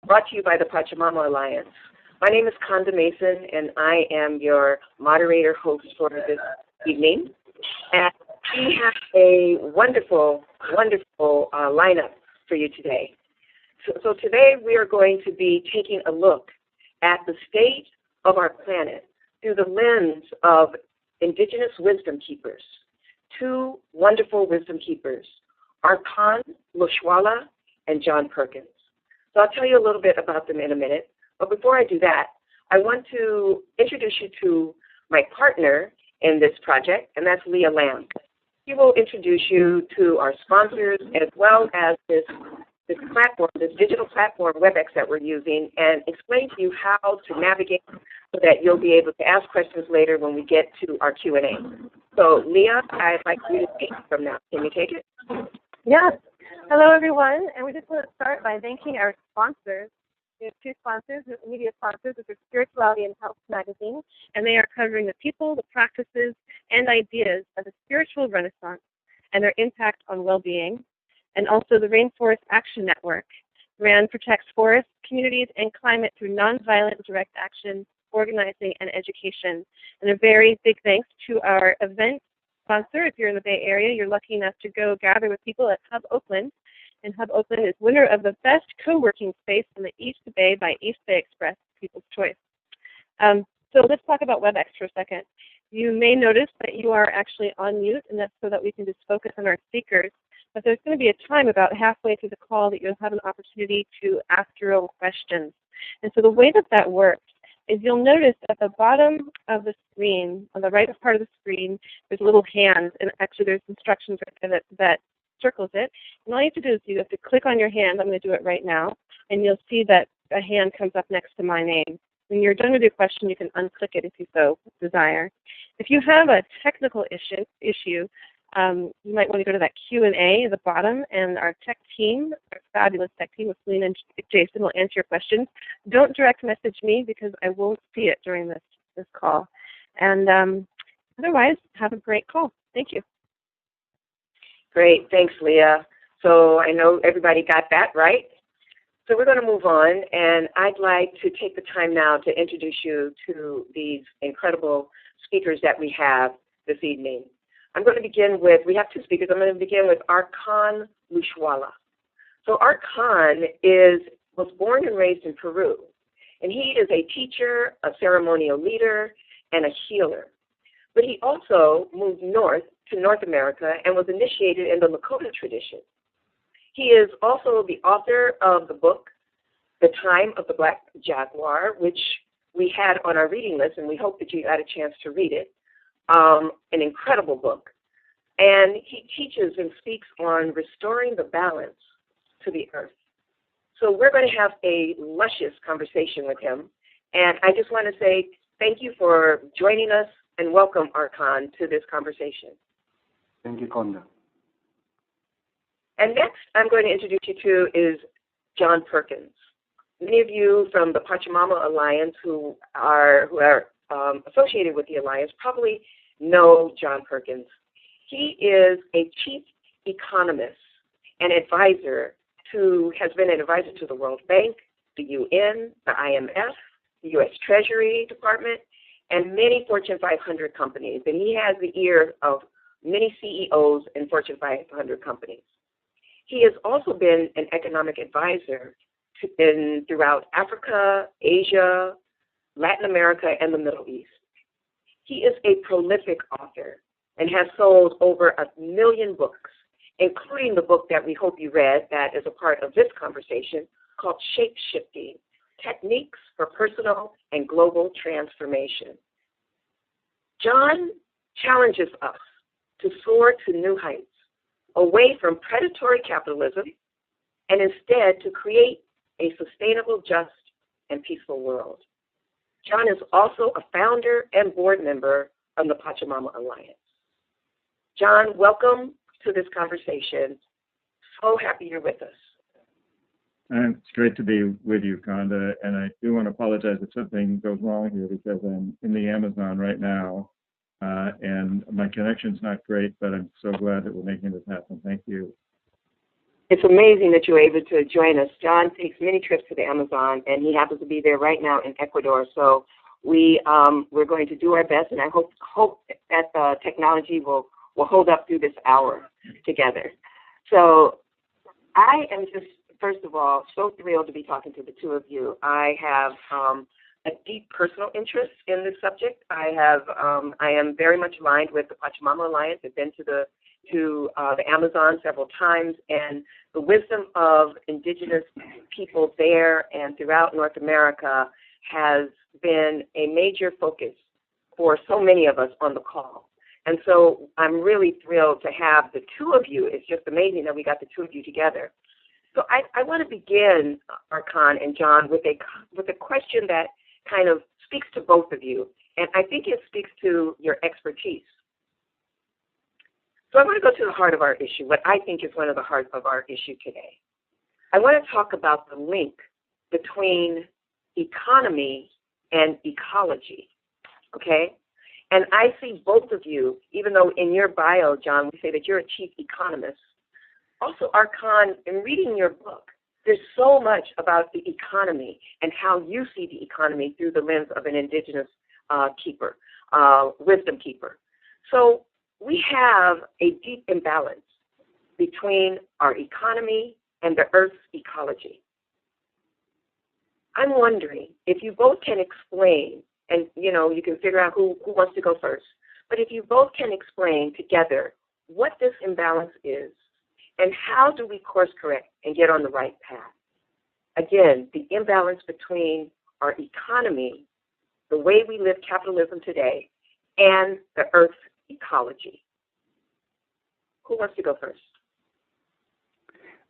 brought to you by the Pachamama Alliance. My name is Conda Mason, and I am your moderator host for this evening. And we have a wonderful, wonderful lineup for you today. So today we are going to be taking a look at the state of our planet through the lens of indigenous wisdom keepers, two wonderful wisdom keepers, ArkanJohn1 and John Perkins. So I'll tell you a little bit about them in a minute. But before I do that, I want to introduce you to my partner in this project, and that's Leah Lamb. She will introduce you to our sponsors as well as this platform, this digital platform, WebEx, that we're using, and explain to you how to navigate so that you'll be able to ask questions later when we get to our Q&A. So, Leah, I'd like you to speak from now. Can you take it? Yes. Hello, everyone. And we just want to start by thanking our sponsors. We have two sponsors, media sponsors, which are Spirituality and Health magazine, and they are covering the people, the practices, and ideas of the spiritual renaissance and their impact on well-being, and also the Rainforest Action Network. RAN protects forests, communities, and climate through nonviolent direct action, organizing, and education. And a very big thanks to our event sponsor. If you're in the Bay Area, you're lucky enough to go gather with people at Hub Oakland. And Hub Oakland is winner of the best co-working space in the East Bay by East Bay Express, People's Choice. So let's talk about WebEx for a second. You may notice that you are actually on mute, and that's so that we can just focus on our speakers. But there's going to be a time about halfway through the call that you'll have an opportunity to ask your own questions. And so the way that that works is you'll notice at the bottom of the screen, on the right part of the screen, there's a little hand, and actually there's instructions that circles it. And all you have to do is you have to click on your hand. I'm going to do it right now, and you'll see that a hand comes up next to my name. When you're done with your question, you can unclick it if you so desire. If you have a technical issue, you might want to go to that Q&A at the bottom, and our tech team, our fabulous tech team with Selena and Jason, will answer your questions. Don't direct message me because I won't see it during this call. And otherwise, have a great call. Thank you. Great. Thanks, Leah. So I know everybody got that right. So we're going to move on, and I'd like to take the time now to introduce you to these incredible speakers that we have this evening. I'm going to begin with, we have two speakers. I'm going to begin with ArkanJohn1. So Arkan was born and raised in Peru, and he is a teacher, a ceremonial leader, and a healer. But he also moved north to North America and was initiated in the Lakota tradition. He is also the author of the book, The Time of the Black Jaguar, which we had on our reading list, and we hope that you got a chance to read it. An incredible book. And he teaches and speaks on restoring the balance to the earth. So we're going to have a luscious conversation with him. And I just want to say thank you for joining us, and welcome, Arkan, to this conversation. Thank you, Conda. And next I'm going to introduce you to is John Perkins. Many of you from the Pachamama Alliance who are associated with the Alliance probably know John Perkins. He is a chief economist and advisor has been an advisor to the World Bank, the UN, the IMF, the U.S. Treasury Department, and many Fortune 500 companies. And he has the ear of many CEOs in Fortune 500 companies. He has also been an economic advisor throughout Africa, Asia, Latin America, and the Middle East. He is a prolific author and has sold over 1 million books, including the book that we hope you read that is a part of this conversation called Shape-Shifting, Techniques for Personal and Global Transformation. John challenges us to soar to new heights, away from predatory capitalism, and instead to create a sustainable, just, and peaceful world. John is also a founder and board member of the Pachamama Alliance. John, welcome to this conversation. So happy you're with us. It's great to be with you, Conda, and I do want to apologize if something goes wrong here because I'm in the Amazon right now, and my connection's not great, but I'm so glad that we're making this happen. Thank you. It's amazing that you're able to join us. John takes many trips to the Amazon, and he happens to be there right now in Ecuador. So we're going to do our best, and I hope that the technology will hold up through this hour together. So I am just, first of all, so thrilled to be talking to the two of you. I have a deep personal interest in this subject. I am very much aligned with the Pachamama Alliance. I've been to the Amazon several times, and the wisdom of indigenous people there and throughout North America has been a major focus for so many of us on the call. And so I'm really thrilled to have the two of you. It's just amazing that we got the two of you together. So I want to begin, Arkan and John, with a question that kind of speaks to both of you, and I think it speaks to your expertise. So I want to go to the heart of our issue, what I think is one of the heart of our issue today. I want to talk about the link between economy and ecology, okay? And I see both of you, even though in your bio, John, we say that you're a chief economist. Also, Arkan, in reading your book, there's so much about the economy and how you see the economy through the lens of an indigenous keeper, wisdom keeper. So we have a deep imbalance between our economy and the Earth's ecology. I'm wondering if you both can explain, and you can figure out who wants to go first, but if you both can explain together what this imbalance is and how do we course correct and get on the right path. Again, the imbalance between our economy, the way we live capitalism today, and the Earth's ecology. Who wants to go first?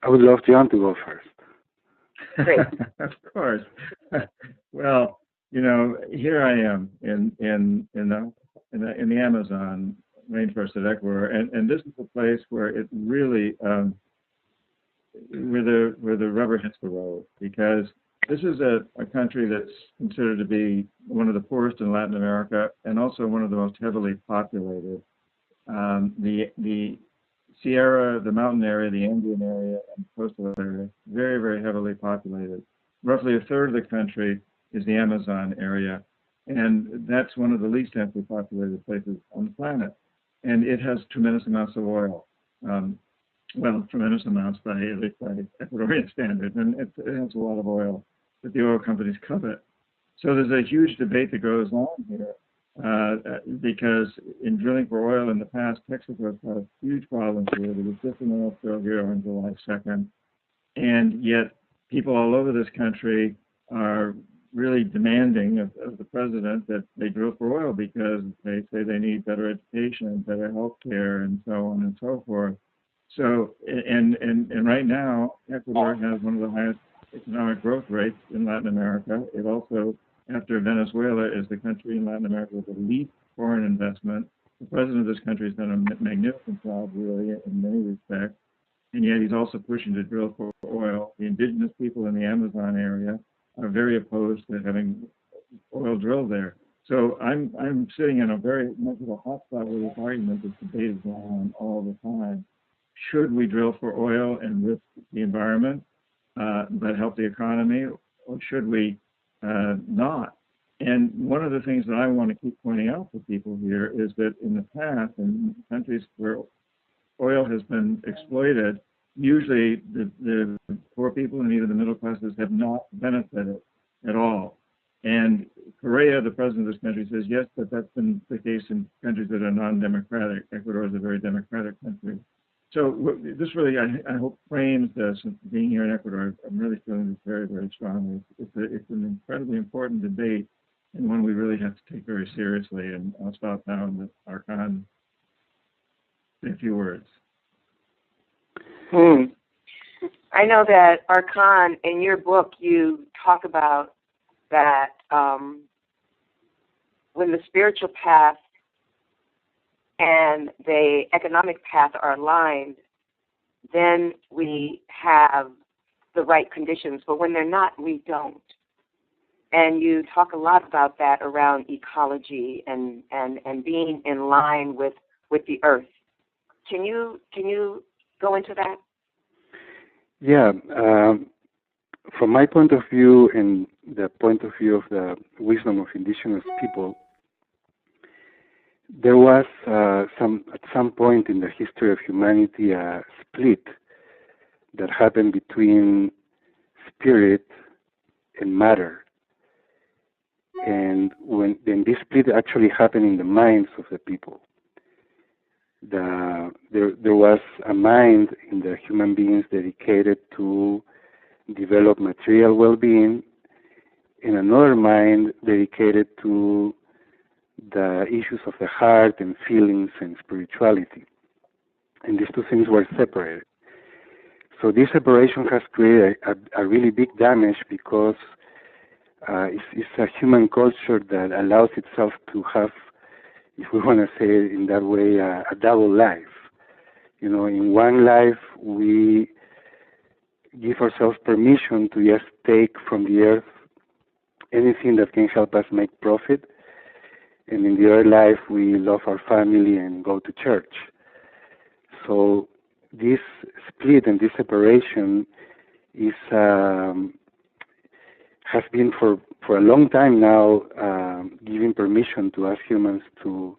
I would love John to go first. Great. Of course. Well, here I am in the Amazon rainforest of Ecuador, and this is a place where it really where the rubber hits the road, because this is a country that's considered to be one of the poorest in Latin America and also one of the most heavily populated. The Sierra, the mountain area, the Andean area, and coastal area, very, very heavily populated. Roughly a third of the country is the Amazon area, and that's one of the least densely populated places on the planet. And it has tremendous amounts of oil. Tremendous amounts by Ecuadorian standards, and it has a lot of oil that the oil companies covet. So there's a huge debate that goes on here, because in drilling for oil in the past, Texaco has had huge problems here. There was just an oil spill here on July 2nd, and yet people all over this country are really demanding of the president that they drill for oil because they say they need better education, better health care, and so on and so forth. So, and right now, Ecuador has one of the highest economic growth rates in Latin America. It also, after Venezuela, is the country in Latin America with the least foreign investment. The president of this country has done a magnificent job, really, in many respects, and yet he's also pushing to drill for oil. The indigenous people in the Amazon area are very opposed to having oil drilled there. So I'm sitting in a very much of a hot spot with this argument. This debate is going on all the time. Should we drill for oil and risk the environment, but help the economy, or should we not? And one of the things that I want to keep pointing out to people here is that in the past, in countries where oil has been exploited, usually the poor people and even the middle classes have not benefited at all. And Correa, the president of this country, says yes, but that's been the case in countries that are non-democratic. Ecuador is a very democratic country. So this really, I hope, frames this. Being here in Ecuador, I'm really feeling this very, very strongly. It's an incredibly important debate, and one we really have to take very seriously. And I'll stop now and let Arkan say a few words. I know that, Arkan, in your book, you talk about that when the spiritual path and the economic path are aligned, then we have the right conditions. But when they're not, we don't. And you talk a lot about that around ecology and being in line with the earth. Can you go into that? Yeah, from my point of view and the point of view of the wisdom of indigenous people, there was at some point in the history of humanity a split that happened between spirit and matter. And when this split actually happened in the minds of the people, there was a mind in the human beings dedicated to develop material well-being, and another mind dedicated to the issues of the heart and feelings and spirituality. And these two things were separated. So this separation has created a really big damage because it's a human culture that allows itself to have, if we want to say it in that way, a double life. You know, in one life we give ourselves permission to just take from the earth anything that can help us make profit, and in the other life we love our family and go to church. So this split and this separation is has been for a long time now giving permission to us humans to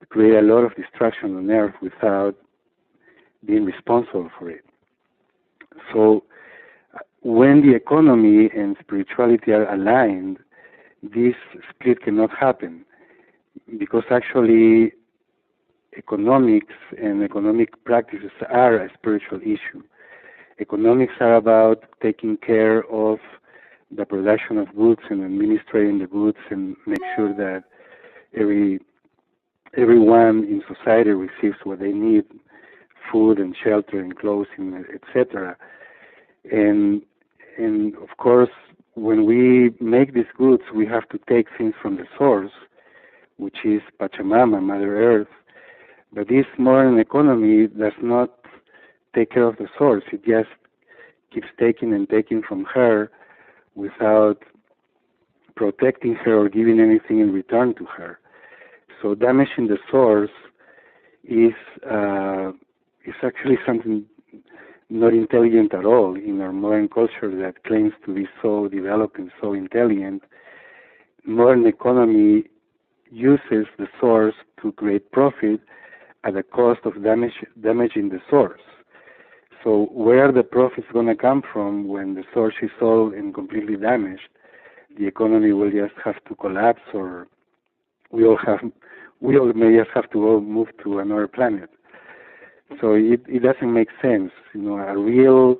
create a lot of destruction on earth without being responsible for it. So when the economy and spirituality are aligned, this split cannot happen, because actually economics and economic practices are a spiritual issue. Economics are about taking care of the production of goods and administrating the goods and make sure that everyone in society receives what they need, food and shelter and clothing, etc. And of course, when we make these goods, we have to take things from the source, which is Pachamama, Mother Earth. But this modern economy does not take care of the source. It just keeps taking and taking from her without protecting her or giving anything in return to her. So damaging the source is actually something not intelligent at all in our modern culture that claims to be so developed and so intelligent. Modern economy uses the source to create profit at the cost of damaging the source. So where are the profits going to come from when the source is sold and completely damaged? The economy will just have to collapse, or we all may just have to all move to another planet. So it doesn't make sense. You know, a real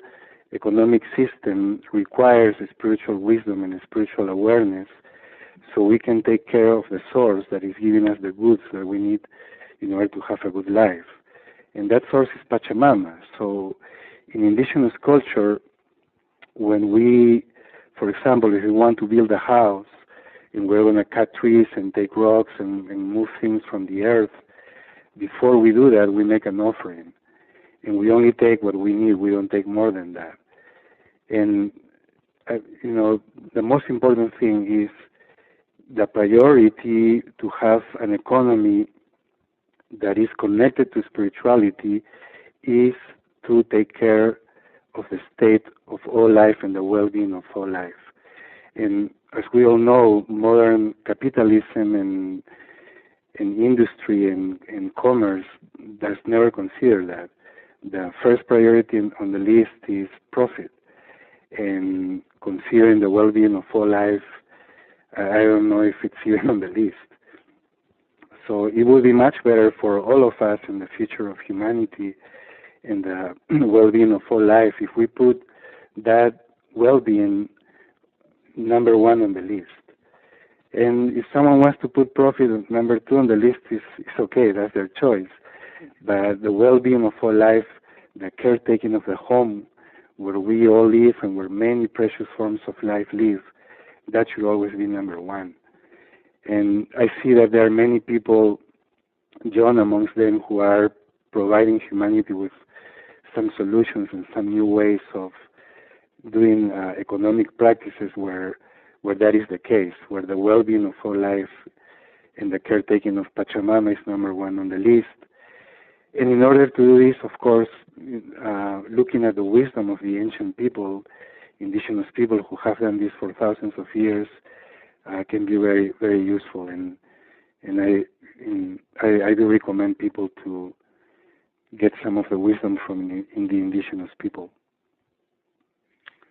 economic system requires a spiritual wisdom and a spiritual awareness, so we can take care of the source that is giving us the goods that we need in order to have a good life. And that source is Pachamama. So in indigenous culture, when we, for example, if we want to build a house and we're going to cut trees and take rocks and move things from the earth, before we do that, we make an offering. And we only take what we need. We don't take more than that. And, the most important thing is the priority to have an economy that is connected to spirituality is to take care of the state of all life and the well-being of all life. And as we all know, modern capitalism and industry and commerce does never consider that. The first priority on the list is profit, and considering the well-being of all life, I don't know if it's even on the list. So it would be much better for all of us in the future of humanity and the well-being of all life if we put that well-being number one on the list. And if someone wants to put profit as number two on the list, it's okay, that's their choice. But the well-being of all life, the caretaking of the home where we all live and where many precious forms of life live, that should always be number one. And I see that there are many people, John amongst them, who are providing humanity with some solutions and some new ways of doing economic practices where that is the case, where the well-being of all life and the caretaking of Pachamama is number one on the list. And in order to do this, of course, looking at the wisdom of the ancient people, indigenous people who have done this for thousands of years, can be very, very useful. And I do recommend people to get some of the wisdom from the indigenous people.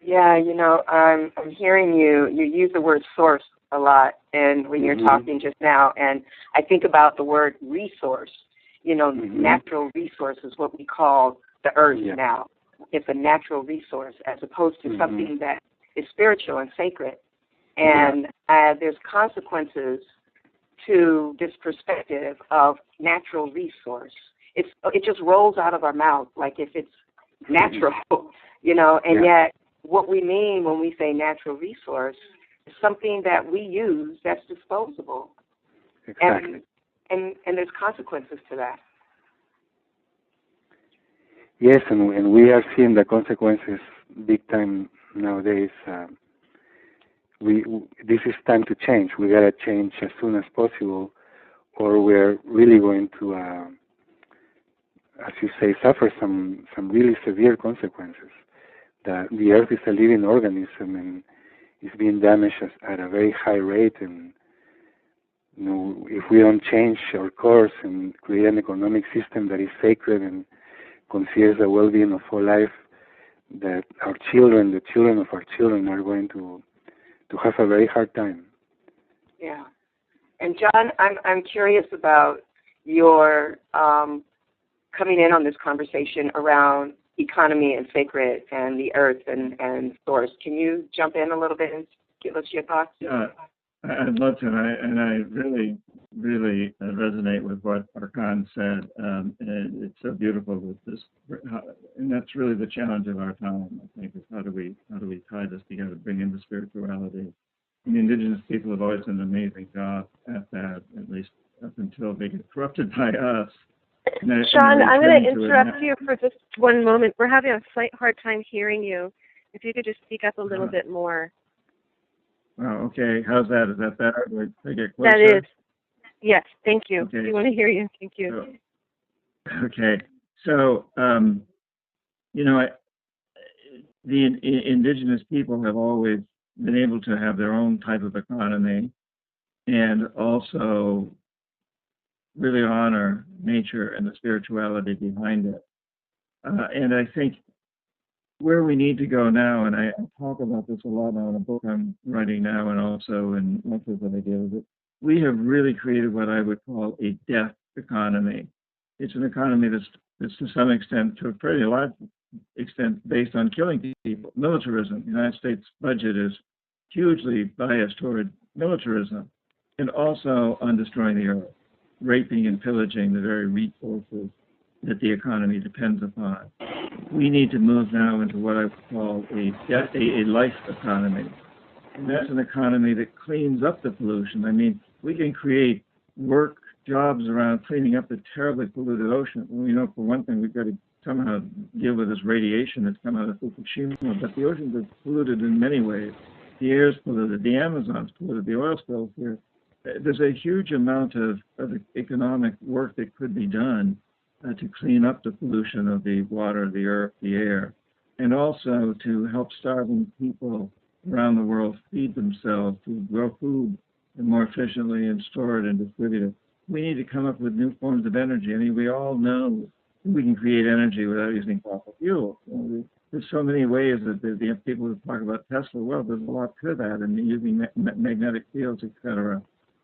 Yeah, I'm hearing you use the word source a lot, and when you're talking just now, and I think about the word resource. Natural resource is what we call the earth now. It's a natural resource as opposed to something that is spiritual and sacred. And there's consequences to this perspective of natural resource. It just rolls out of our mouth like if it's natural, and yet what we mean when we say natural resource is something that we use that's disposable. Exactly. And there's consequences to that. Yes, and we are seeing the consequences big time nowadays. This is time to change. We gotta change as soon as possible, or we're really going to, as you say, suffer some really severe consequences. The Earth is a living organism and is being damaged at a very high rate, and if we don't change our course and create an economic system that is sacred and considers the well-being of all life, that our children, the children of our children, are going to have a very hard time. Yeah. And John, I'm curious about your coming in on this conversation around economy and sacred and the earth and source. Can you jump in a little bit and give us your thoughts? Yeah, I'd love to, and I really, really resonate with what Arkan said. And it's so beautiful with this, and that's really the challenge of our time. I think is how do we tie this together, bring in the spirituality. And the indigenous people have always done an amazing job at that, at least up until they get corrupted by us. Sean, I'm going to interrupt you for just one moment. We're having a slight hard time hearing you. If you could just speak up a little bit more. Oh, okay. How's that? Is that better? Do I get closer? That is. Yes, thank you. Okay. We want to hear you. Thank you. Okay. So, the indigenous people have always been able to have their own type of economy and also really honor nature and the spirituality behind it. And I think where we need to go now, and I talk about this a lot now in a book I'm writing now and also in lectures that I give, is that we have really created what I would call a death economy. It's an economy that's to some extent, to a pretty large extent, based on killing people. Militarism. The United States budget is hugely biased toward militarism and also on destroying the earth, raping and pillaging the very resources that the economy depends upon. We need to move now into what I would call a life economy. And that's an economy that cleans up the pollution. I mean, we can create work, jobs around cleaning up the terribly polluted ocean. We know, for one thing, we've got to somehow deal with this radiation that's come out of Fukushima, but the oceans are polluted in many ways. The air is polluted, the Amazon's polluted, the oil spills here. There's a huge amount of economic work that could be done to clean up the pollution of the water, the earth, the air, and also to help starving people around the world feed themselves, to grow food more efficiently and store it and distribute it. We need to come up with new forms of energy. I mean, we all know we can create energy without using fossil fuels. There's so many ways that the people who talk about Tesla, well, there's a lot to that, and using magnetic fields, et cetera,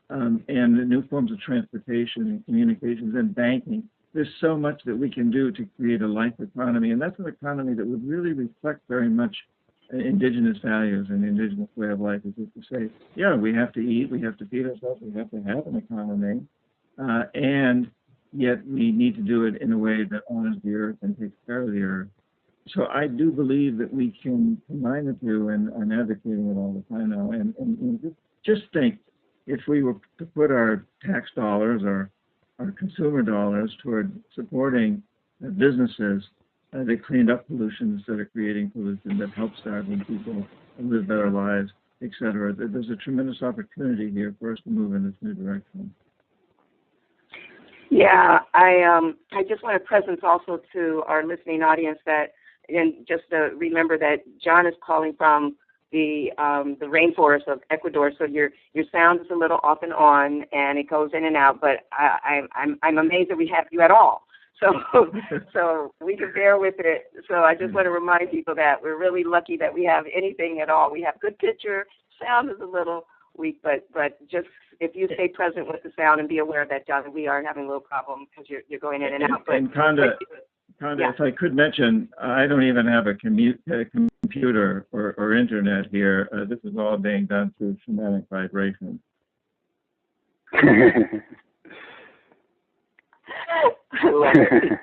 and new forms of transportation and communications and banking. There's so much that we can do to create a life economy, and that's an economy that would really reflect very much indigenous values and indigenous way of life. Is to say, yeah, we have to eat, we have to feed ourselves, we have to have an economy, and yet we need to do it in a way that honors the earth and takes care of the earth. So I do believe that we can combine the two, and I'm advocating it all the time now. And just think, if we were to put our tax dollars or our consumer dollars toward supporting businesses that cleaned up pollution instead of creating pollution, that help starving people live better lives, et cetera. There's a tremendous opportunity here for us to move in this new direction. Yeah, I just want to present also to our listening audience that, and just to remember that John is calling from the rainforest of Ecuador, so your sound is a little off and on, and it goes in and out. But I'm amazed that we have you at all. So we can bear with it. So I just want to remind people that we're really lucky that we have anything at all. We have good picture. Sound is a little weak, but just if you stay present with the sound and be aware that, John, we are having a little problem because you're going in and out. And Conda, yeah. If I could mention, I don't even have a computer or internet here. This is all being done through shamanic vibration. I love it.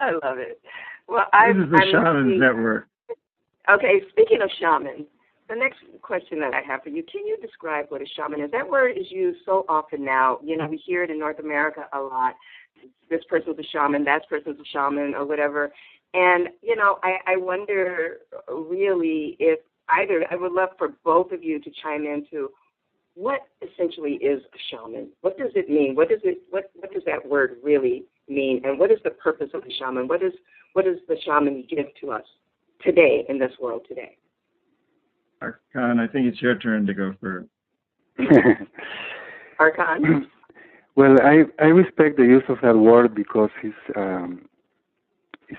I love it. Well, this is the Shaman's Network. Okay, speaking of shaman, the next question that I have for you, can you describe what a shaman is? That word is used so often now. You know, we hear it in North America a lot. This person's a shaman, that person's a shaman, or whatever. And, you know, I wonder really if either, I would love for both of you to chime into what essentially is a shaman. What does it mean? What does that word really mean? And what is the purpose of the shaman? What does the shaman give to us today in this world today? Arkan, I think it's your turn to go first. Arkan? Well, I respect the use of that word because it's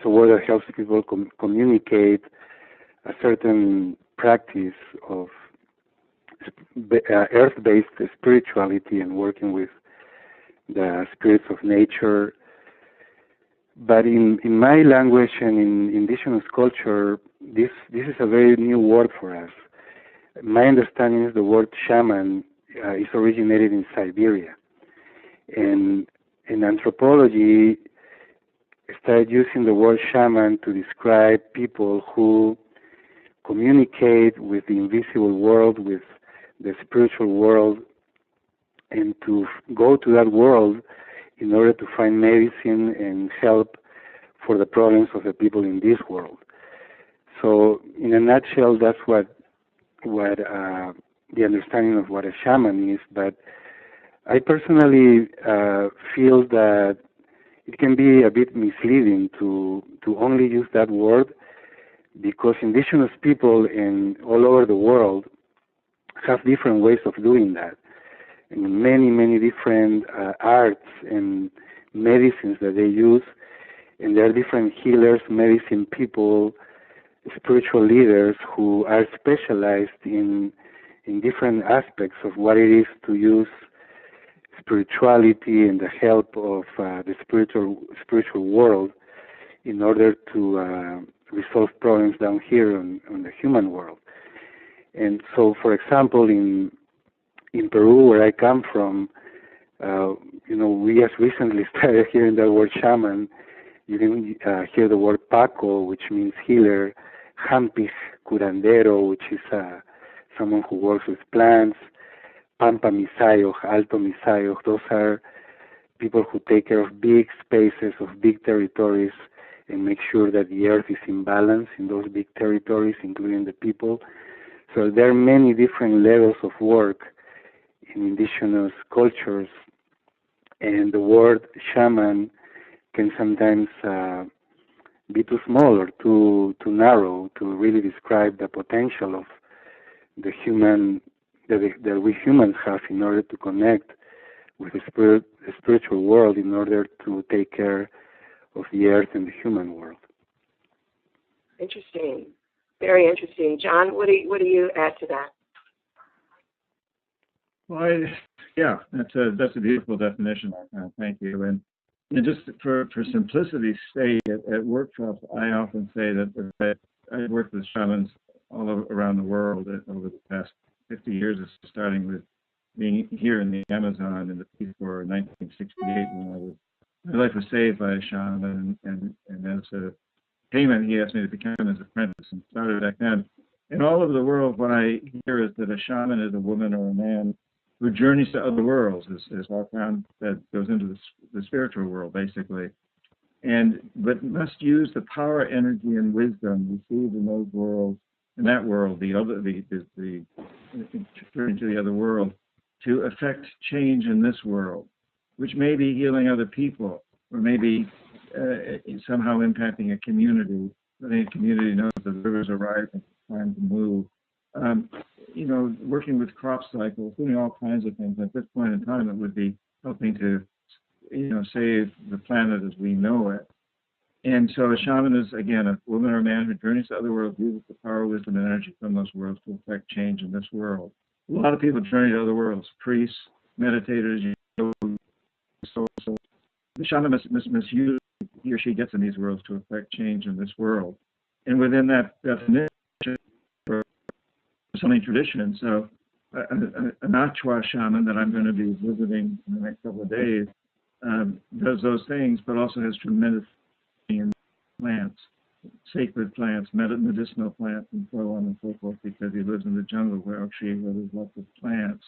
a word that helps people communicate a certain practice of earth-based spirituality and working with the spirits of nature. But in my language and in indigenous culture, this is a very new word for us. My understanding is the word shaman is originated in Siberia. And in anthropology, started using the word shaman to describe people who communicate with the invisible world, with the spiritual world, and to go to that world in order to find medicine and help for the problems of the people in this world. So, in a nutshell, that's what the understanding of what a shaman is. But I personally feel that it can be a bit misleading to only use that word, because indigenous people all over the world have different ways of doing that, and many different arts and medicines that they use, and there are different healers, medicine people, spiritual leaders who are specialized in different aspects of what it is to use spirituality and the help of the spiritual world in order to resolve problems down here on the human world. And so, for example, in Peru, where I come from, we just recently started hearing the word shaman. You can hear the word Paco, which means healer, Hampich, curandero, which is someone who works with plants, Pampa Misayo, Alto Misayo. Those are people who take care of big spaces, of big territories, and make sure that the earth is in balance in those big territories, including the people. So there are many different levels of work in indigenous cultures, and the word shaman can sometimes be too small or too narrow to really describe the potential of the human that we humans have in order to connect with the spiritual world, in order to take care of the earth and the human world. Interesting, very interesting. John, what do you add to that? Well, that's a beautiful definition. Thank you. And just for simplicity's sake, at workshops, I often say that I've worked with shamans all around the world over the past 50 years, starting with being here in the Amazon in the Peace Corps in 1968, when my life was saved by a shaman, and as a payment, he asked me to become his apprentice, and started back then. And all over the world, what I hear is that a shaman is a woman or a man who journeys to other worlds, as Arkan said, goes into the spiritual world, basically, but must use the power, energy, and wisdom received in those worlds, in that world, the journey to the other world, to affect change in this world. which may be healing other people, or maybe somehow impacting a community. I think a community knows that the rivers are rising, it's time to move. Working with crop cycles, doing all kinds of things. At this point in time, it would be helping to, save the planet as we know it. And so a shaman is, again, a woman or a man who journeys to other worlds, uses the power, wisdom, and energy from those worlds to affect change in this world. A lot of people journey to other worlds, priests, meditators, so the shaman must use he or she gets in these worlds to affect change in this world. And within that definition, for something tradition, so an Achwa shaman that I'm going to be visiting in the next couple of days does those things, but also has tremendous in plants, sacred plants, medicinal plants, and so on and so forth, because he lives in the jungle where there's lots of plants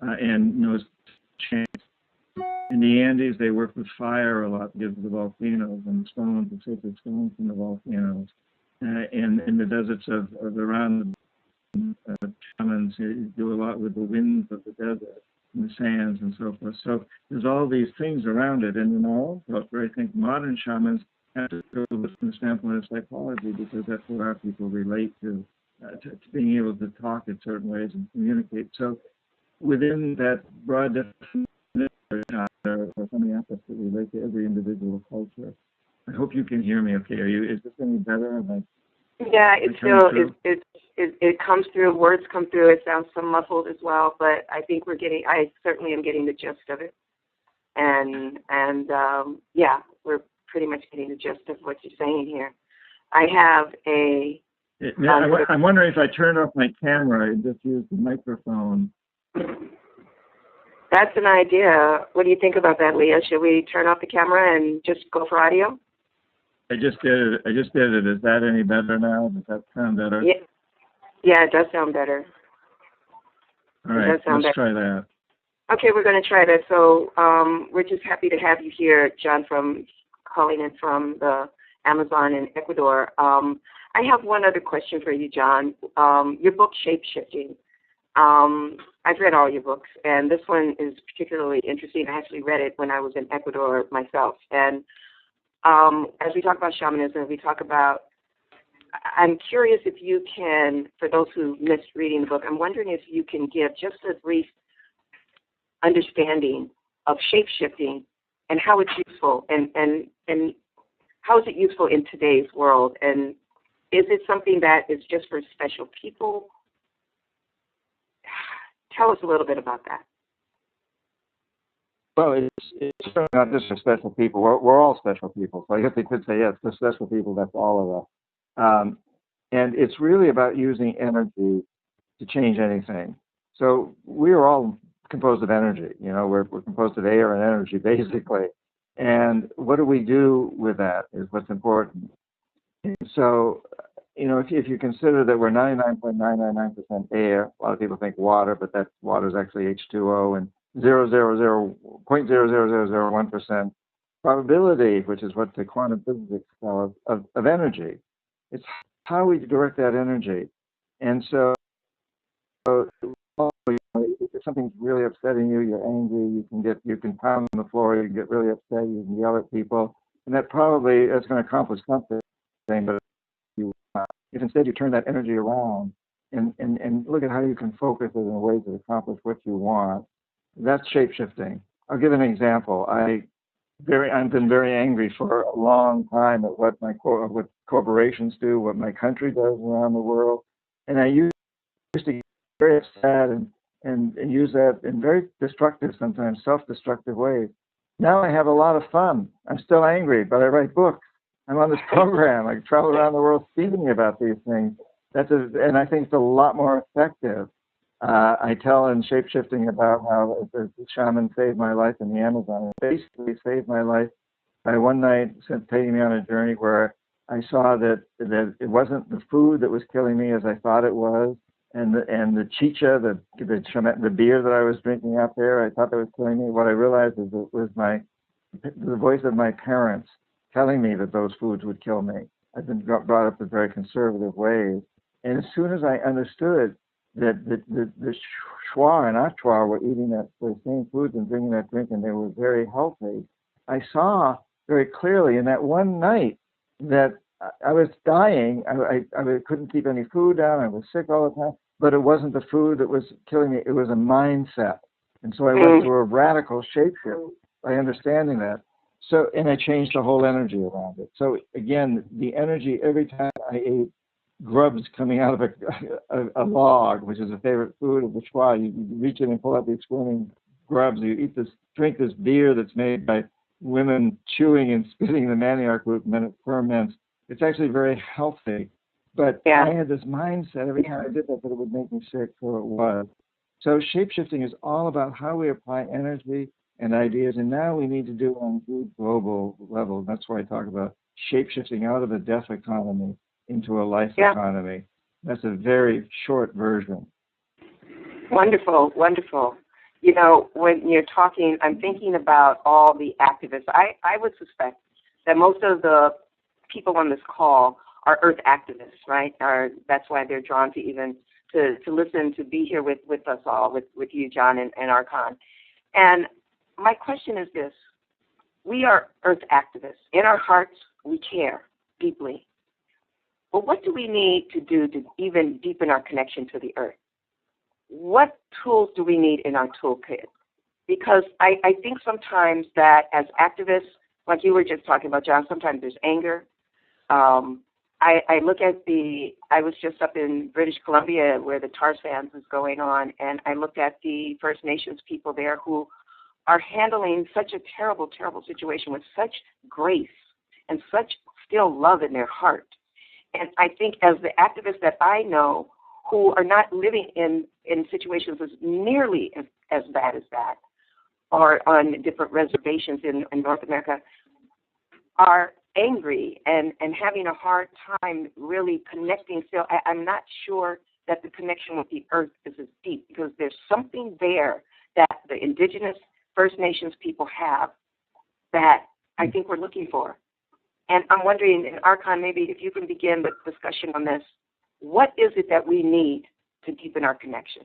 and knows change. In the Andes, they work with fire a lot because of the volcanoes and the stones, the sacred stones from the volcanoes. And in the deserts of around shamans do a lot with the winds of the desert and the sands and so forth. So there's all these things around it. And also, I think modern shamans have to go from the standpoint of psychology, because that's what our people relate to being able to talk in certain ways and communicate. So within that broad definition, there are so many aspects that relate to every individual culture. I hope you can hear me okay. Is this any better? Yeah, it comes through, words come through, it sounds some muffled as well, but I think I certainly am getting the gist of it. And we're pretty much getting the gist of what you're saying here. I have I'm wondering if I turn off my camera and just use the microphone. That's an idea. What do you think about that, Leah? Should we turn off the camera and just go for audio? I just did it. Is that any better now? Does that sound better? Yeah, it does sound better. All right, let's try that. Okay, we're going to try that. So we're just happy to have you here, John, calling in from the Amazon in Ecuador. I have one other question for you, John. Your book, Shape-Shifting. I've read all your books, and this one is particularly interesting. I actually read it when I was in Ecuador myself. And as we talk about shamanism, I'm curious if you can, for those who missed reading the book, I'm wondering if you can give just a brief understanding of shape-shifting and how it's useful, and how is it useful in today's world, and is it something that is just for special people? Tell us a little bit about that. Well, it's not just for special people. We're all special people. So I guess they could say, yes, for special people, that's all of us. And it's really about using energy to change anything. So we are all composed of energy. We're composed of air and energy, basically. And what do we do with that is what's important. And so, if you consider that we're 99.999% air, a lot of people think water, but that water is actually H2O, and 0.00001% probability, which is what the quantum physicists call of energy. It's how we direct that energy. And so if something's really upsetting you, you're angry, you can pound on the floor, you can get really upset, you can yell at people, and that's going to accomplish something. But if instead you turn that energy around and look at how you can focus it in ways that accomplish what you want, that's shape-shifting. I'll give an example. I've been very angry for a long time at what corporations do, what my country does around the world, and I used to get very upset and use that in very destructive, sometimes self-destructive ways. Now I have a lot of fun. I'm still angry, but I write books. I'm on this program. I travel around the world speaking about these things. And I think it's a lot more effective. I tell in Shape-Shifting about how the shaman saved my life in the Amazon. It basically saved my life by one night taking me on a journey where I saw that it wasn't the food that was killing me as I thought it was, and the chicha, the beer that I was drinking out there, I thought that was killing me. What I realized is it was the voice of my parents telling me that those foods would kill me. I've been brought up in very conservative ways. And as soon as I understood that the Shwa and Ashwa were eating the same foods and drinking that drink, and they were very healthy. I saw very clearly in that one night that I was dying. I couldn't keep any food down. I was sick all the time, but it wasn't the food that was killing me. It was a mindset. And so I went through a radical shapeshift by understanding that. So, and I changed the whole energy around it. So again, the energy, every time I ate grubs coming out of a log, which is a favorite food of the Shwa, you reach in and pull out these swimming grubs. You eat this, drink this beer that's made by women chewing and spitting the manioc root, and then it ferments. It's actually very healthy. But I had this mindset every time I did that it would make me sick, so it was. So shapeshifting is all about how we apply energy and ideas, and now we need to do it on a global level. That's why I talk about shapeshifting out of a death economy into a life economy. That's a very short version. Wonderful, wonderful. You know, when you're talking, I'm thinking about all the activists. I would suspect that most of the people on this call are Earth activists, right? That's why they're drawn to even to listen, to be here with us all, with you, John, and Arkan. And my question is this. We are Earth activists. In our hearts, we care deeply. But what do we need to do to even deepen our connection to the Earth? What tools do we need in our toolkit? Because I think sometimes that as activists, like you were just talking about, John, sometimes there's anger. I look at I was just up in British Columbia where the tar sands is going on, and I looked at the First Nations people there who are handling such a terrible, terrible situation with such grace and such still love in their heart. And I think as the activists that I know who are not living in situations as nearly as bad as that, or on different reservations in North America, are angry and having a hard time really connecting. So I'm not sure that the connection with the Earth is as deep, because there's something there that the Indigenous First Nations people have that I think we're looking for. And I'm wondering, and Arkan, maybe if you can begin the discussion on this, what is it that we need to deepen our connection?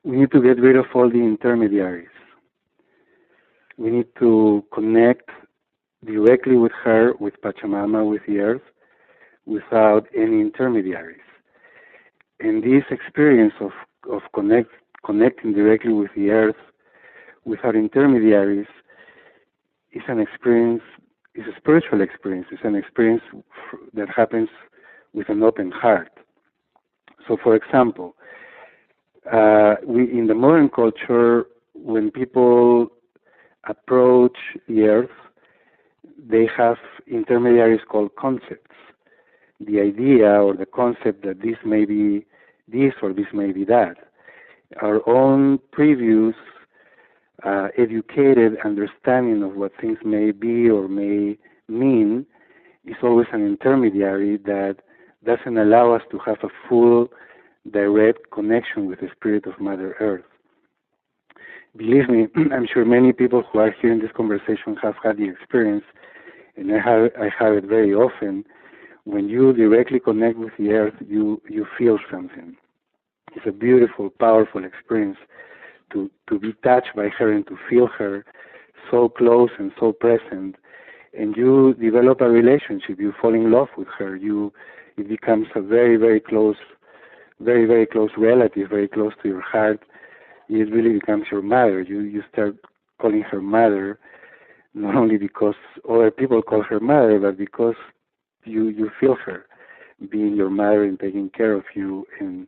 We need to get rid of all the intermediaries. We need to connect directly with her, with Pachamama, with the Earth, without any intermediaries. And this experience of connecting directly with the Earth, without intermediaries, is an experience. It's a spiritual experience. It's an experience that happens with an open heart. So, for example, we in the modern culture, when people approach the Earth, they have intermediaries called concepts. The idea or the concept that this may be this or this may be that. Our own previous educated understanding of what things may be or may mean is always an intermediary that doesn't allow us to have a full, direct connection with the spirit of Mother Earth. Believe me, I'm sure many people who are here in this conversation have had the experience, and I have it very often. When you directly connect with the Earth, you feel something. It's a beautiful, powerful experience to be touched by her and to feel her so close and so present. And you develop a relationship. You fall in love with her. It becomes a very, very close relative, very close to your heart. It really becomes your mother. You start calling her mother, not only because other people call her mother, but because you feel her being your mother and taking care of you and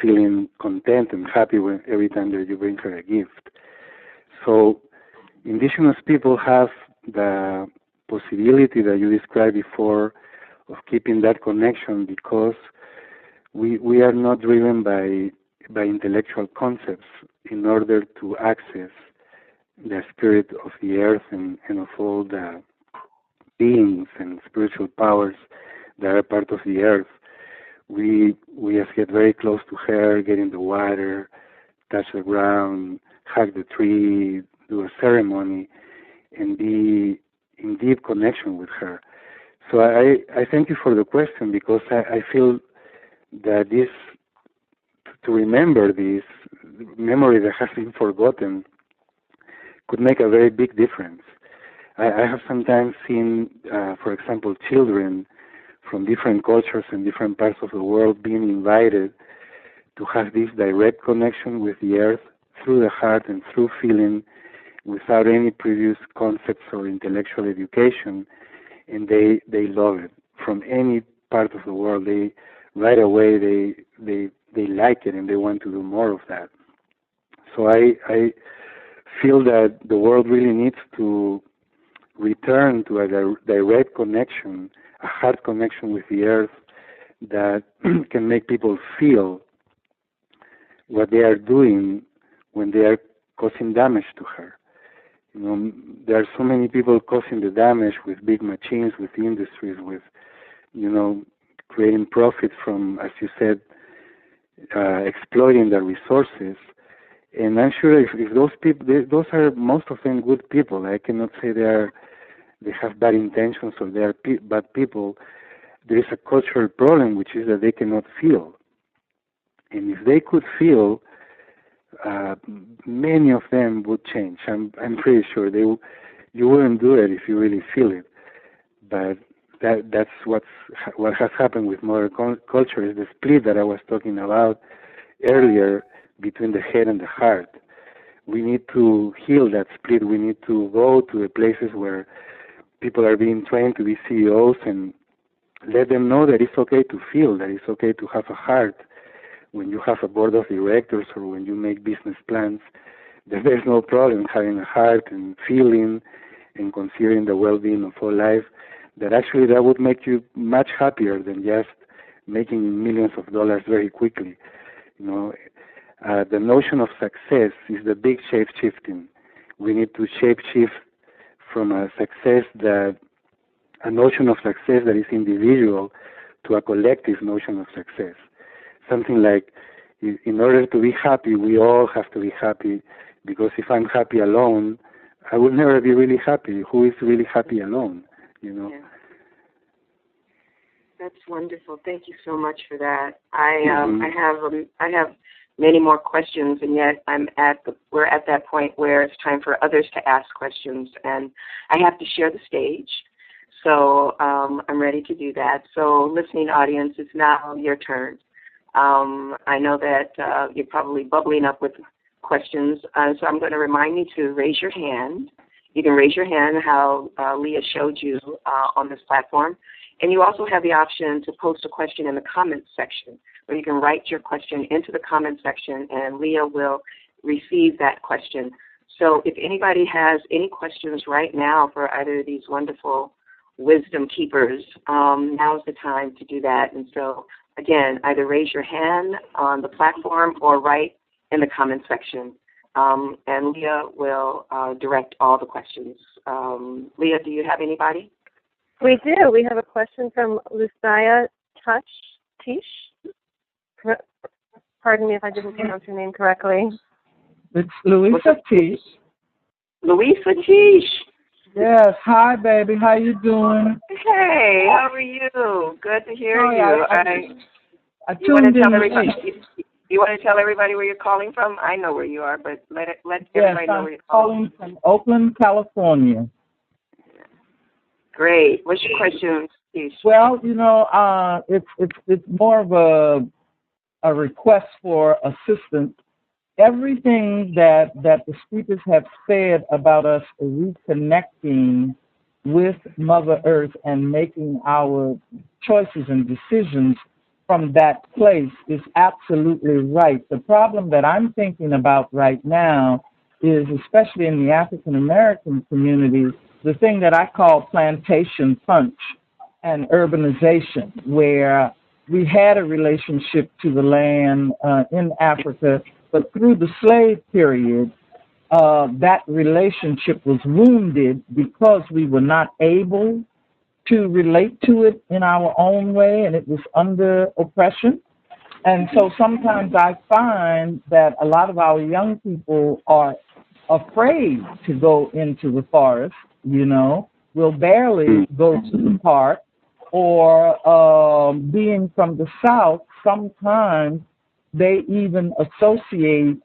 feeling content and happy every time that you bring her a gift. So indigenous people have the possibility that you described before of keeping that connection, because we are not driven by intellectual concepts in order to access the spirit of the earth and of all the beings and spiritual powers that are part of the earth. We just get very close to her, get in the water, touch the ground, hug the tree, do a ceremony, and be in deep connection with her. So I thank you for the question, because I feel that this to remember this memory that has been forgotten could make a very big difference. I have sometimes seen, for example, children from different cultures and different parts of the world being invited to have this direct connection with the earth through the heart and through feeling without any previous concepts or intellectual education, and they love it. From any part of the world, they right away they like it and they want to do more of that. So I feel that the world really needs to return to a direct connection, a heart connection with the earth that can make people feel what they are doing when they are causing damage to her. You know, there are so many people causing the damage with big machines, with industries, with, you know, creating profit from, as you said, exploiting the resources. And I'm sure if those people, those are most of them good people. I cannot say they have bad intentions or they are bad people. There is a cultural problem, which is that they cannot feel. And if they could feel, many of them would change. I'm pretty sure you wouldn't do it if you really feel it. But that's what has happened with modern culture is the split that I was talking about earlier between the head and the heart. We need to heal that split. We need to go to the places where people are being trained to be CEOs and let them know that it's okay to feel, that it's okay to have a heart. When you have a board of directors or when you make business plans, that there's no problem having a heart and feeling and considering the well-being of all life, that actually that would make you much happier than just making millions of dollars very quickly. You know, the notion of success is the big shape-shifting. We need to shape-shift from a notion of success that is individual to a collective notion of success. Something like, in order to be happy, we all have to be happy, because if I'm happy alone, I will never be really happy. Who is really happy alone, you know? Yeah. That's wonderful. Thank you so much for that. I have many more questions, and yet we're at that point where it's time for others to ask questions, and I have to share the stage. So I'm ready to do that. So listening audience, it's now your turn. I know that you're probably bubbling up with questions, so I'm going to remind you to raise your hand. You can raise your hand how Leah showed you on this platform. And you also have the option to post a question in the comments section, where you can write your question into the comment section, and Leah will receive that question. So if anybody has any questions right now for either of these wonderful wisdom keepers, now's the time to do that. And so, again, either raise your hand on the platform or write in the comment section, and Leah will direct all the questions. Leah, do you have anybody? We do. We have a question from Lucia Tish. Pardon me if I didn't pronounce your name correctly. It's Louisa Tish. Louisa Tish. Yes. Hi, baby. How you doing? Hey, how are you? Good to hear you. I tuned in You want to tell everybody where you're calling from? I know where you are, but let everybody know where you're calling from. Oakland, California. Great. What's your question, Tish? Well, you know, it's more of a request for assistance. Everything that the speakers have said about us reconnecting with Mother Earth and making our choices and decisions from that place is absolutely right. The problem that I'm thinking about right now is, especially in the African American community, the thing that I call plantation punch and urbanization, where we had a relationship to the land in Africa, but through the slave period, that relationship was wounded because we were not able to relate to it in our own way, and it was under oppression. And so sometimes I find that a lot of our young people are afraid to go into the forest, you know, will barely go to the park, or being from the South, sometimes they even associate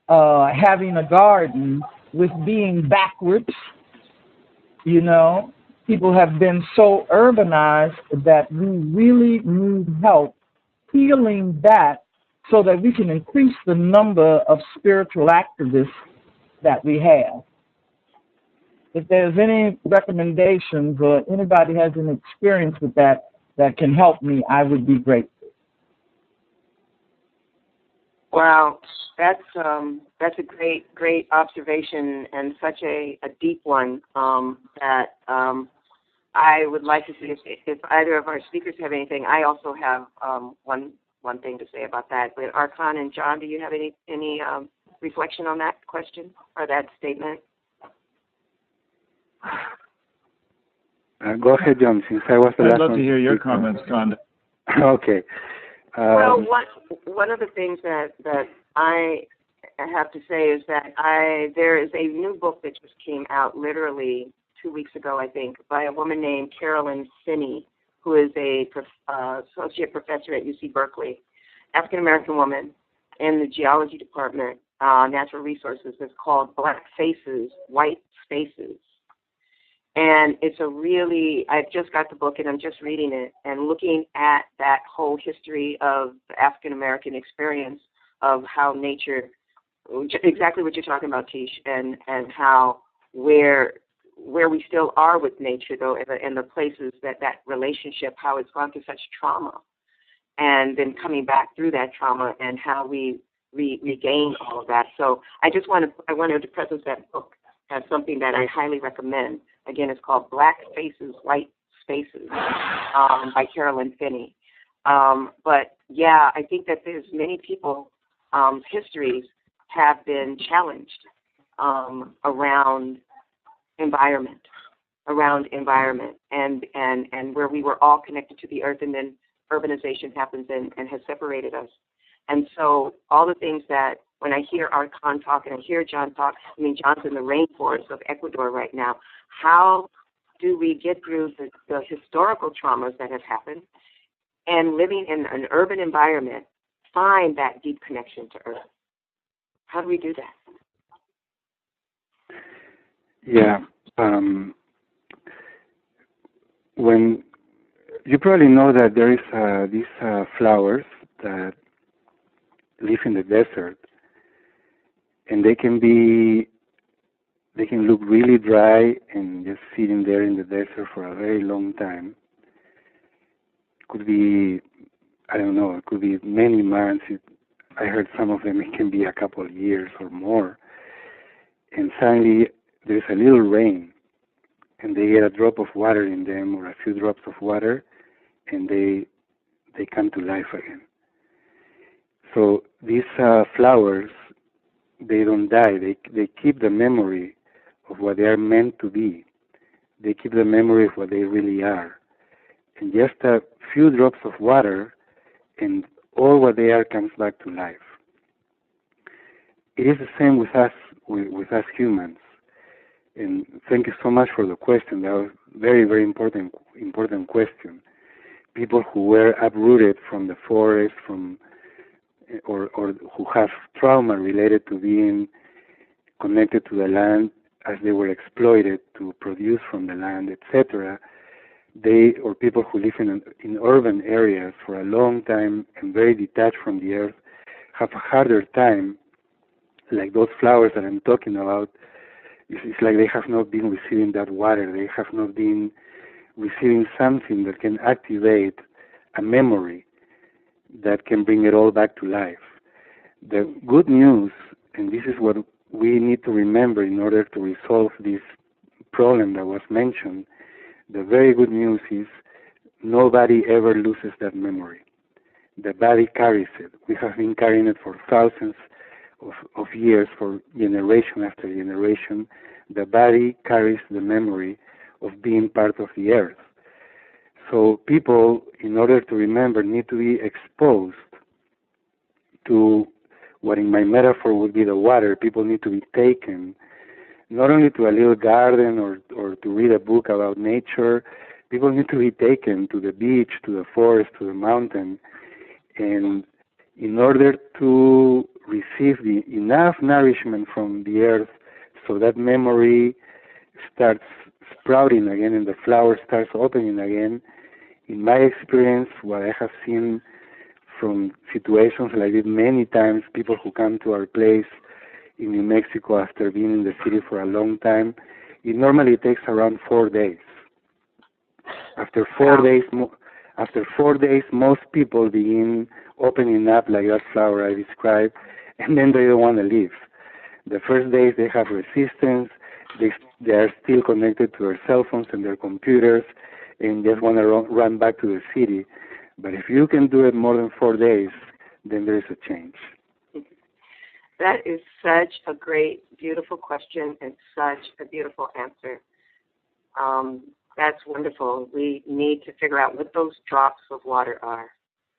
having a garden with being backwards. You know, people have been so urbanized that we really need help healing that so that we can increase the number of spiritual activists that we have. If there's any recommendations or anybody has an experience with that that can help me, I would be grateful. Wow, that's a great observation and such a deep one that I would like to see if either of our speakers have anything. I also have one thing to say about that. But Arkan and John, do you have any reflection on that question or that statement? Go ahead, John, since I was the last one. I'd love to hear your comments, John. Okay. Well, one of the things that I have to say is that there is a new book that just came out literally 2 weeks ago, I think, by a woman named Carolyn Finney, who is a associate professor at UC Berkeley, African-American woman in the geology department, natural resources. It's called Black Faces, White Spaces. And it's I just got the book and I'm just reading it and looking at that whole history of the African-American experience of how nature, exactly what you're talking about, Tish, and how where we still are with nature, though, and the places that relationship, how it's gone through such trauma and then coming back through that trauma and how we regain all of that. So I wanted to present that book as something that I highly recommend. Again, it's called Black Faces, White Spaces by Carolyn Finney. But, yeah, I think that there's many people, histories have been challenged around environment, and where we were all connected to the earth, and then urbanization happens and has separated us. And so all the things that when I hear Arkan talk and I hear John talk, I mean, John's in the rainforest of Ecuador right now. How do we get through the historical traumas that have happened and living in an urban environment, find that deep connection to earth? How do we do that? Yeah. When you probably know that there is these flowers that live in the desert, and they can look really dry and just sitting there in the desert for a very long time. It could be, I don't know, it could be many months. I heard some of them, it can be a couple of years or more. And suddenly there's a little rain, and they get a drop of water in them or a few drops of water, and they come to life again. So these flowers, they don't die. They keep the memory of what they are meant to be. They keep the memory of what they really are. And just a few drops of water, and all what they are comes back to life. It is the same with us, with us humans. And thank you so much for the question. That was very, very important question. People who were uprooted from the forest, or who have trauma related to being connected to the land as they were exploited to produce from the land, etc. Or people who live in urban areas for a long time and very detached from the earth have a harder time, like those flowers that I'm talking about. It's like they have not been receiving that water. They have not been receiving something that can activate a memory that can bring it all back to life. The good news, and this is what we need to remember in order to resolve this problem that was mentioned, the very good news is nobody ever loses that memory. The body carries it. We have been carrying it for thousands of years, for generation after generation. The body carries the memory of being part of the earth. So people, in order to remember, need to be exposed to what in my metaphor would be the water. People need to be taken not only to a little garden or to read a book about nature. People need to be taken to the beach, to the forest, to the mountain, and in order to receive enough nourishment from the earth so that memory starts sprouting again and the flower starts opening again. In my experience, what I have seen from situations like this many times, people who come to our place in New Mexico after being in the city for a long time, it normally takes around 4 days. After 4 days, most people begin opening up like that flower I described, and then they don't want to leave. The first days they have resistance, they are still connected to their cell phones and their computers, and just want to run back to the city. But if you can do it more than 4 days, then there is a change. That is such a great, beautiful question and such a beautiful answer. That's wonderful. We need to figure out what those drops of water are.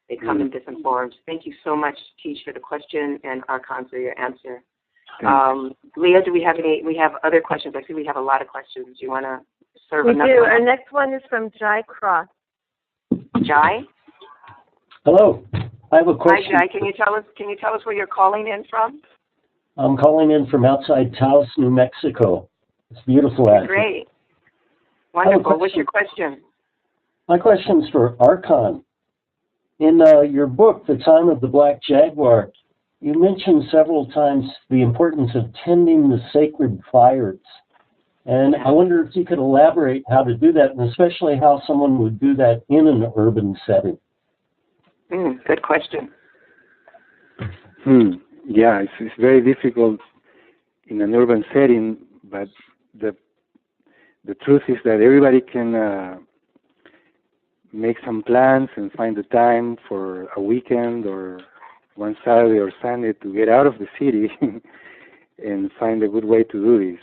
They come in different forms. Thank you so much, Tish, for the question, and Arkan for your answer. Leah, do we have any? We have other questions. I see we have a lot of questions. Do you want to serve another? We do. One? Our next one is from Jai Cross. Jai? Hello. I have a question. Hi, Jai. Can you tell us where you're calling in from? I'm calling in from outside Taos, New Mexico. It's beautiful out here. Great. Wonderful. What's your question? My question's for Arkan. In your book, The Time of the Black Jaguar, you mentioned several times the importance of tending the sacred fires. And I wonder if you could elaborate how to do that, and especially how someone would do that in an urban setting. Good question. Yeah, it's very difficult in an urban setting, but the truth is that everybody can make some plans and find the time for a weekend or one Saturday or Sunday to get out of the city and find a good way to do this.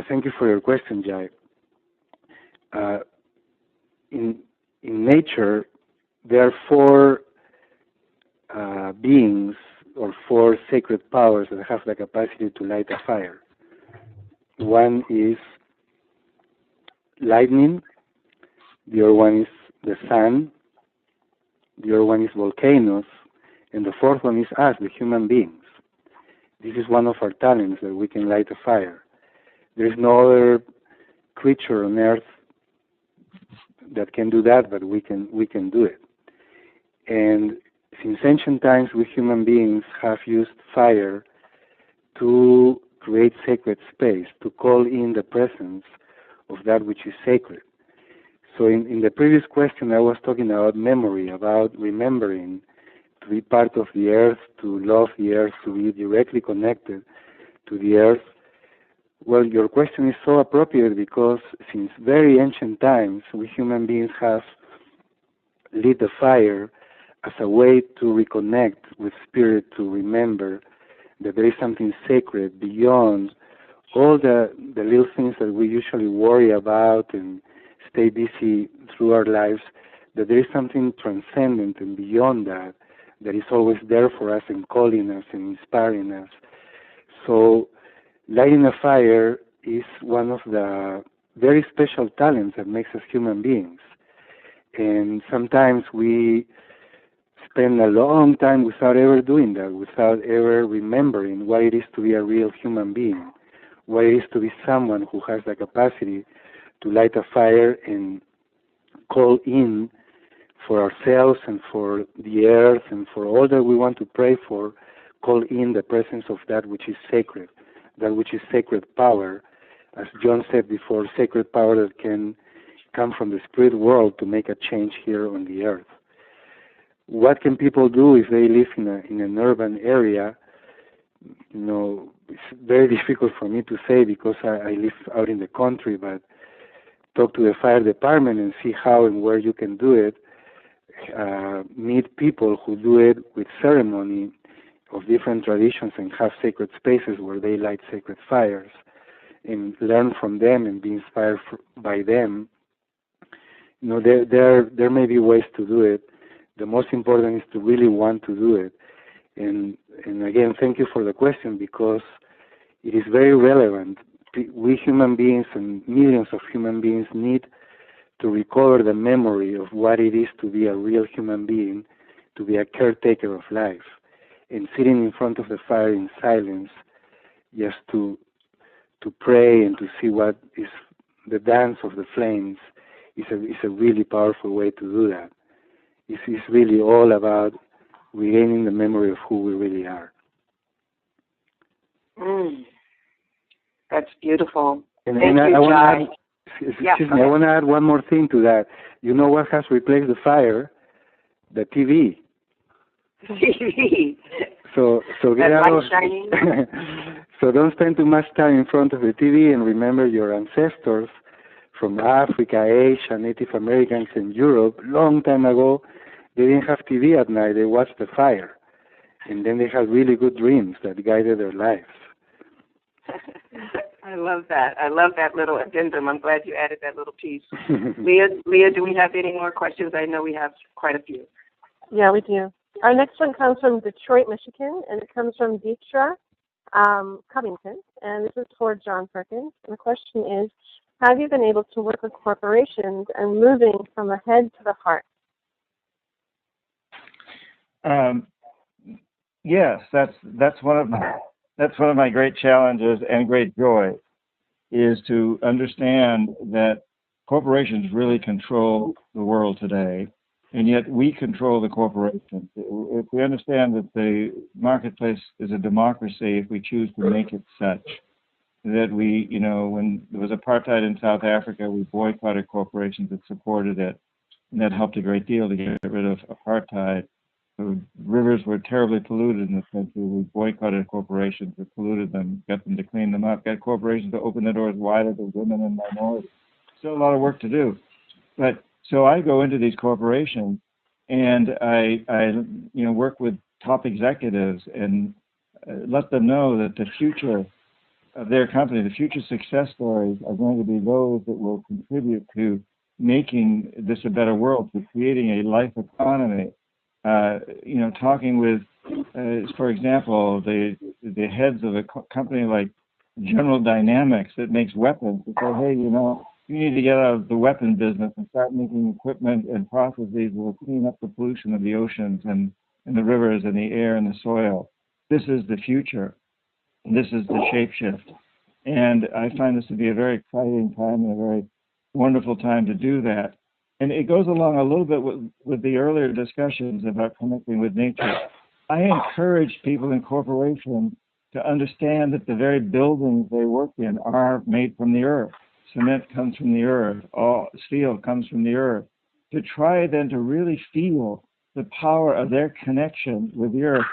Thank you for your question, Jai. In nature, there are 4 beings or 4 sacred powers that have the capacity to light a fire. One is lightning, the other one is the sun, the other one is volcanoes, and the 4th one is us, the human beings. This is one of our talents, that we can light a fire. There is no other creature on earth that can do that, but we can do it. And since ancient times, we human beings have used fire to create sacred space, to call in the presence of that which is sacred. So in the previous question, I was talking about memory, about remembering to be part of the earth, to love the earth, to be directly connected to the earth. Well, your question is so appropriate because since very ancient times, we human beings have lit the fire as a way to reconnect with spirit, to remember that there is something sacred beyond all the little things that we usually worry about and stay busy through our lives, that there is something transcendent and beyond that is always there for us and calling us and inspiring us. So lighting a fire is one of the very special talents that makes us human beings. And sometimes we spend a long time without ever doing that, without ever remembering what it is to be a real human being, what it is to be someone who has the capacity to light a fire and call in for ourselves and for the earth and for all that we want to pray for, call in the presence of that which is sacred, that which is sacred power. As John said before, sacred power that can come from the spirit world to make a change here on the earth. What can people do if they live in an urban area? You know, it's very difficult for me to say because I live out in the country, but talk to the fire department and see how and where you can do it. Meet people who do it with ceremony of different traditions and have sacred spaces where they light sacred fires, and learn from them and be inspired by them. You know, there may be ways to do it. The most important is to really want to do it. And again, thank you for the question because it is very relevant. We human beings and millions of human beings need to recover the memory of what it is to be a real human being, to be a caretaker of life, and sitting in front of the fire in silence, just to pray and to see what is the dance of the flames, is a really powerful way to do that. It's really all about regaining the memory of who we really are. That's beautiful. And Thank you, I want Jai. to add, excuse me, I want to add one more thing to that. You know what has replaced the fire? The TV. TV. So get that out light shining. So don't spend too much time in front of the TV, and remember your ancestors from Africa, Asia, Native Americans, and Europe, long time ago. They didn't have TV at night. They watched the fire, and then they had really good dreams that guided their lives. I love that. I love that little addendum. I'm glad you added that little piece. Leah, do we have any more questions? I know we have quite a few. Yeah, we do. Our next one comes from Detroit, Michigan, and it comes from Deetra Covington, and this is for John Perkins. And the question is, have you been able to work with corporations and moving from the head to the heart? Yes, that's one of my great challenges and great joy, is to understand that corporations really control the world today, and yet we control the corporations. If we understand that the marketplace is a democracy, if we choose to make it such, that we, when there was apartheid in South Africa, we boycotted corporations that supported it, and that helped a great deal to get rid of apartheid. The rivers were terribly polluted in this country. We boycotted corporations that polluted them, got them to clean them up, got corporations to open the doors wider to women and minorities. Still a lot of work to do. But so I go into these corporations and I work with top executives and let them know that the future of their company, the future success stories are going to be those that will contribute to making this a better world, to creating a life economy. Talking with, for example, the heads of a company like General Dynamics that makes weapons, and say, hey, you need to get out of the weapon business and start making equipment and processes that will clean up the pollution of the oceans and the rivers and the air and the soil. This is the future. This is the shapeshift. And I find this to be a very exciting time and a very wonderful time to do that. And it goes along a little bit with the earlier discussions about connecting with nature. I encourage people in corporations to understand that the very buildings they work in are made from the earth. Cement comes from the earth. All steel comes from the earth. To try then to really feel the power of their connection with the earth.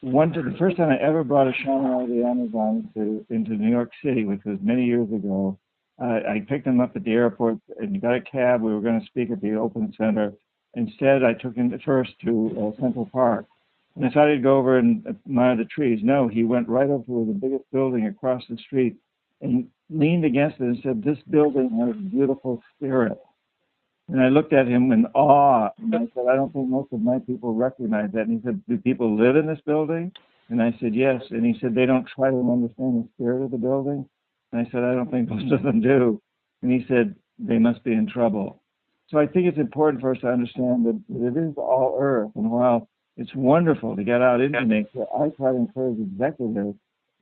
The first time I ever brought a shaman out of the Amazon into New York City, which was many years ago, I picked him up at the airport and got a cab. We were going to speak at the Open Center. Instead, I took him first to Central Park. And I thought he'd go over and admire the trees. No, he went right over to the biggest building across the street and leaned against it and said, this building has beautiful spirit. And I looked at him in awe. And I said, I don't think most of my people recognize that. And he said, do people live in this building? And I said, yes. And he said, they don't try to understand the spirit of the building? And I said, I don't think most of them do. And he said, they must be in trouble. So I think it's important for us to understand that it is all earth. And while it's wonderful to get out into nature, I try to encourage executives,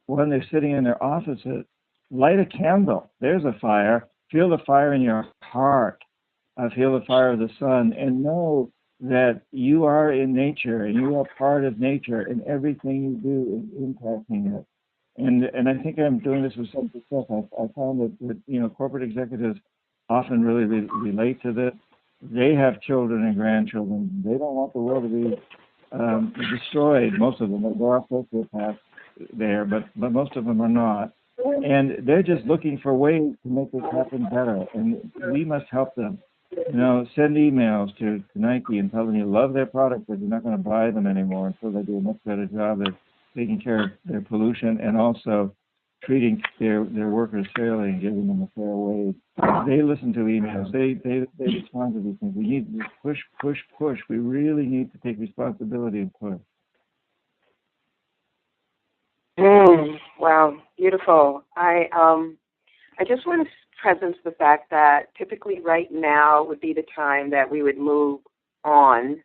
when they're sitting in their offices, light a candle. There's a fire. Feel the fire in your heart. Feel the fire of the sun. And know that you are in nature and you are part of nature, and everything you do is impacting it. And I think I'm doing this with some success. I found that corporate executives often really relate to this. They have children and grandchildren. They don't want the world to be destroyed. Most of them. There are sociopaths there, but most of them are not. And they're just looking for ways to make this happen better. And we must help them. Send emails to Nike and tell them you love their product, but you're not going to buy them anymore until they do a much better job of taking care of their pollution and also treating their workers fairly and giving them a fair wage. They listen to emails. They respond to these things. We need to push, push, push. We really need to take responsibility and push. Wow, beautiful. I just want to presence the fact that typically right now would be the time that we would move on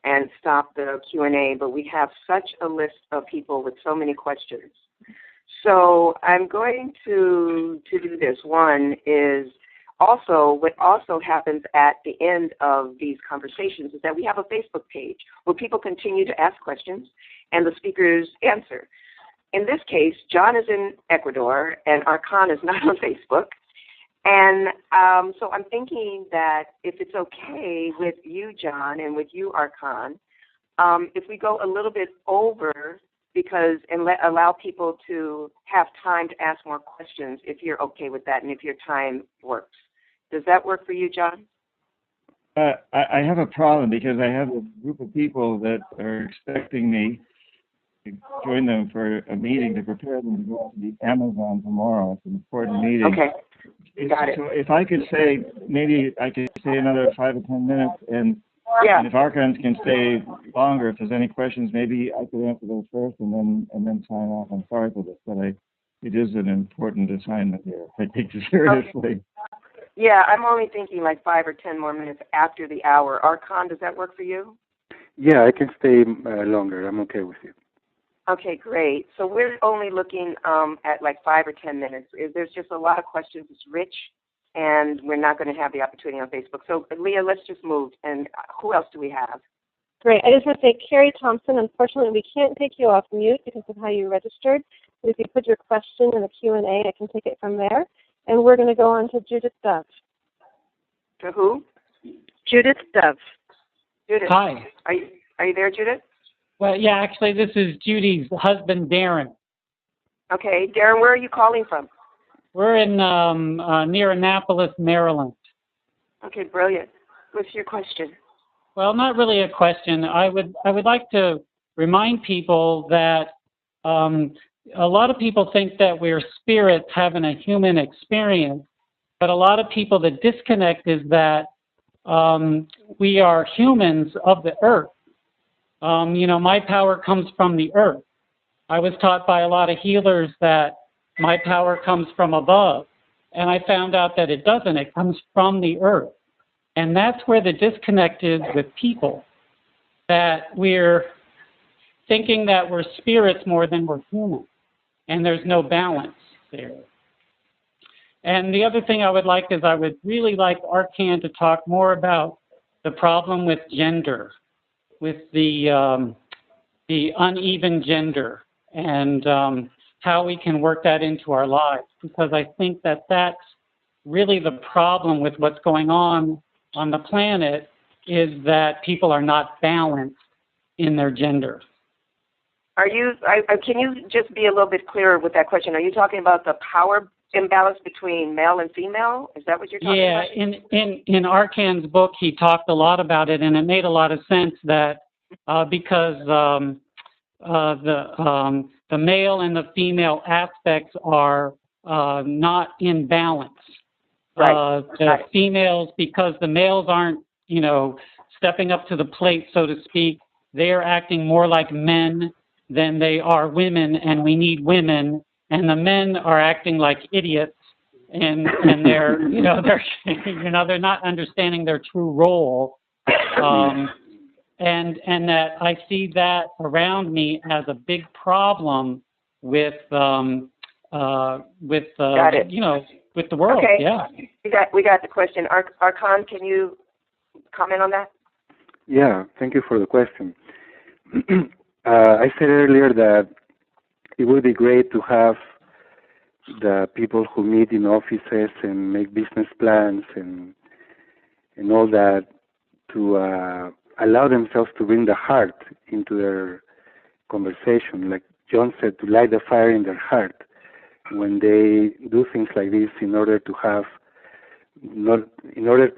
and stop the Q&A, but we have such a list of people with so many questions. So I'm going to do this. One is also, what also happens at the end of these conversations is that we have a Facebook page where people continue to ask questions and the speakers answer. In this case, John is in Ecuador and Arkan is not on Facebook. And so I'm thinking that if it's okay with you, John, and with you, Arkan, if we go a little bit over and allow people to have time to ask more questions, if you're okay with that and if your time works. Does that work for you, John? I have a problem because I have a group of people that are expecting me to join them for a meeting to prepare them to go to the Amazon tomorrow. It's an important meeting. Okay, got it. So if I could say, maybe I could say another 5 or 10 minutes, and if Arkan can stay longer, if there's any questions, maybe I could answer those first and then sign off. I'm sorry for this, but it is an important assignment here. I take it seriously. Okay. Yeah, I'm only thinking like 5 or 10 more minutes after the hour. Arkan, does that work for you? Yeah, I can stay longer. I'm okay with it. Okay, great. So we're only looking at like 5 or 10 minutes. There's just a lot of questions. It's rich, and we're not going to have the opportunity on Facebook. So, Leah, let's just move. And who else do we have? Great. I just want to say, Carrie Thompson, unfortunately, we can't take you off mute because of how you registered. But if you put your question in the Q&A, I can take it from there. And we're going to go on to Judith Dove. To who? Judith Dove. Judith. Hi. Are you there, Judith? Well, yeah, actually, this is Judy's husband, Darren. Okay. Darren, where are you calling from? We're in near Annapolis, Maryland. Okay, brilliant. What's your question? Well, not really a question. I would like to remind people that a lot of people think that we're spirits having a human experience, but a lot of people, the disconnect is that we are humans of the earth. My power comes from the earth. I was taught by a lot of healers that my power comes from above, and I found out that it doesn't. It comes from the earth. And that's where the disconnect is with people, that we're thinking that we're spirits more than we're human, and there's no balance there. And the other thing I would like is I would really like Arkan to talk more about the problem with gender, with the uneven gender, and how we can work that into our lives, because I think that that's really the problem with what's going on the planet, is that people are not balanced in their gender. Can you just be a little bit clearer with that question? Are you talking about the power imbalance between male and female? Is that what you're talking about? Yeah, in Arkan's book, he talked a lot about it, and it made a lot of sense that because the male and the female aspects are not in balance. Right. The females, because the males aren't, stepping up to the plate, so to speak, they're acting more like men than they are women, and we need women. And the men are acting like idiots, and they're they're not understanding their true role. And that I see that around me as a big problem with Got it. with the world. Okay. Yeah. We got the question. Arkan, can you comment on that? Yeah, thank you for the question. I said earlier that it would be great to have the people who meet in offices and make business plans and all that to allow themselves to bring the heart into their conversation. Like John said, to light the fire in their heart when they do things like this, in order to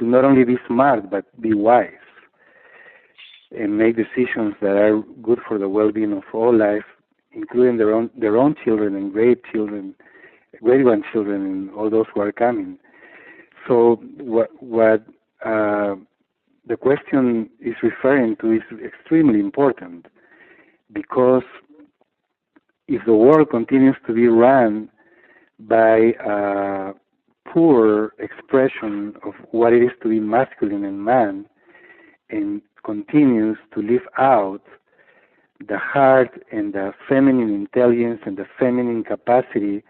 not only be smart but be wise and make decisions that are good for the well-being of all life, including their own children and great grandchildren, and all those who are coming. So what the question is referring to is extremely important, because if the world continues to be run by a poor expression of what it is to be masculine and man, and continues to live out the heart and the feminine intelligence and the feminine capacity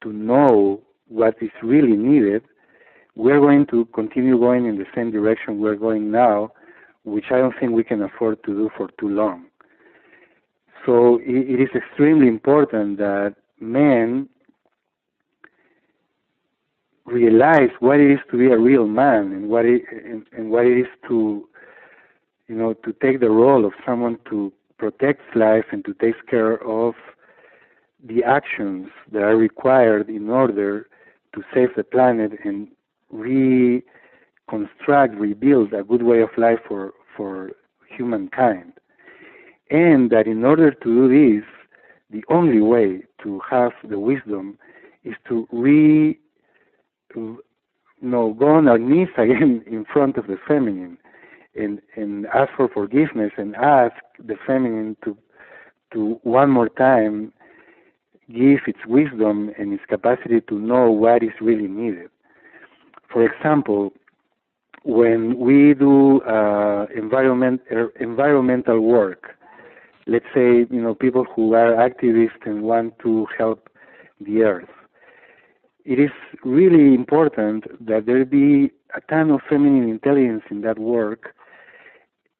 to know what is really needed, we're going to continue going in the same direction we're going now, which I don't think we can afford to do for too long. So it is extremely important that men realize what it is to be a real man and what it is to, to take the role of someone to protect life and to take care of the actions that are required in order to save the planet and reconstruct, rebuild a good way of life for humankind. And that in order to do this, the only way to have the wisdom is to go on our knees again in front of the feminine and ask for forgiveness and ask the feminine to one more time give its wisdom and its capacity to know what is really needed. For example, when we do environmental work, let's say, people who are activists and want to help the earth, it is really important that there be a ton of feminine intelligence in that work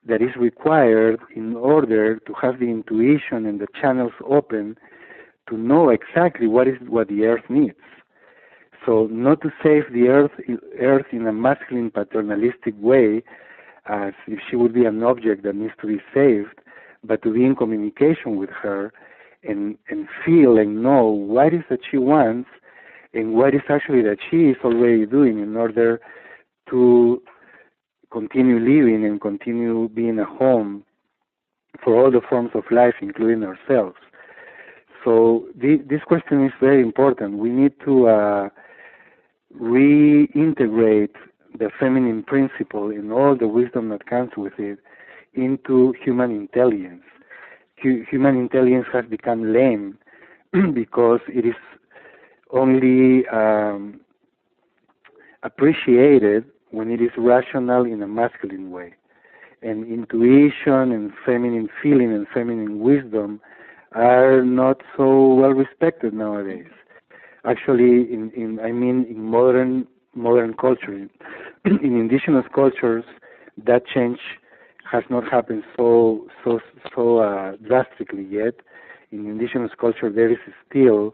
that is required in order to have the intuition and the channels open to know exactly what the earth needs. So not to save the earth in a masculine paternalistic way, as if she would be an object that needs to be saved, but to be in communication with her and feel and know what is that she wants and what is actually that she is already doing in order to continue living and continue being a home for all the forms of life, including ourselves. So this question is very important. We need to reintegrate the feminine principle and all the wisdom that comes with it into human intelligence. Human intelligence has become lame because it is only appreciated when it is rational in a masculine way. And intuition and feminine feeling and feminine wisdom are not so well respected nowadays. Actually, in modern culture, in indigenous cultures, that change has not happened so drastically yet. In indigenous culture, there is still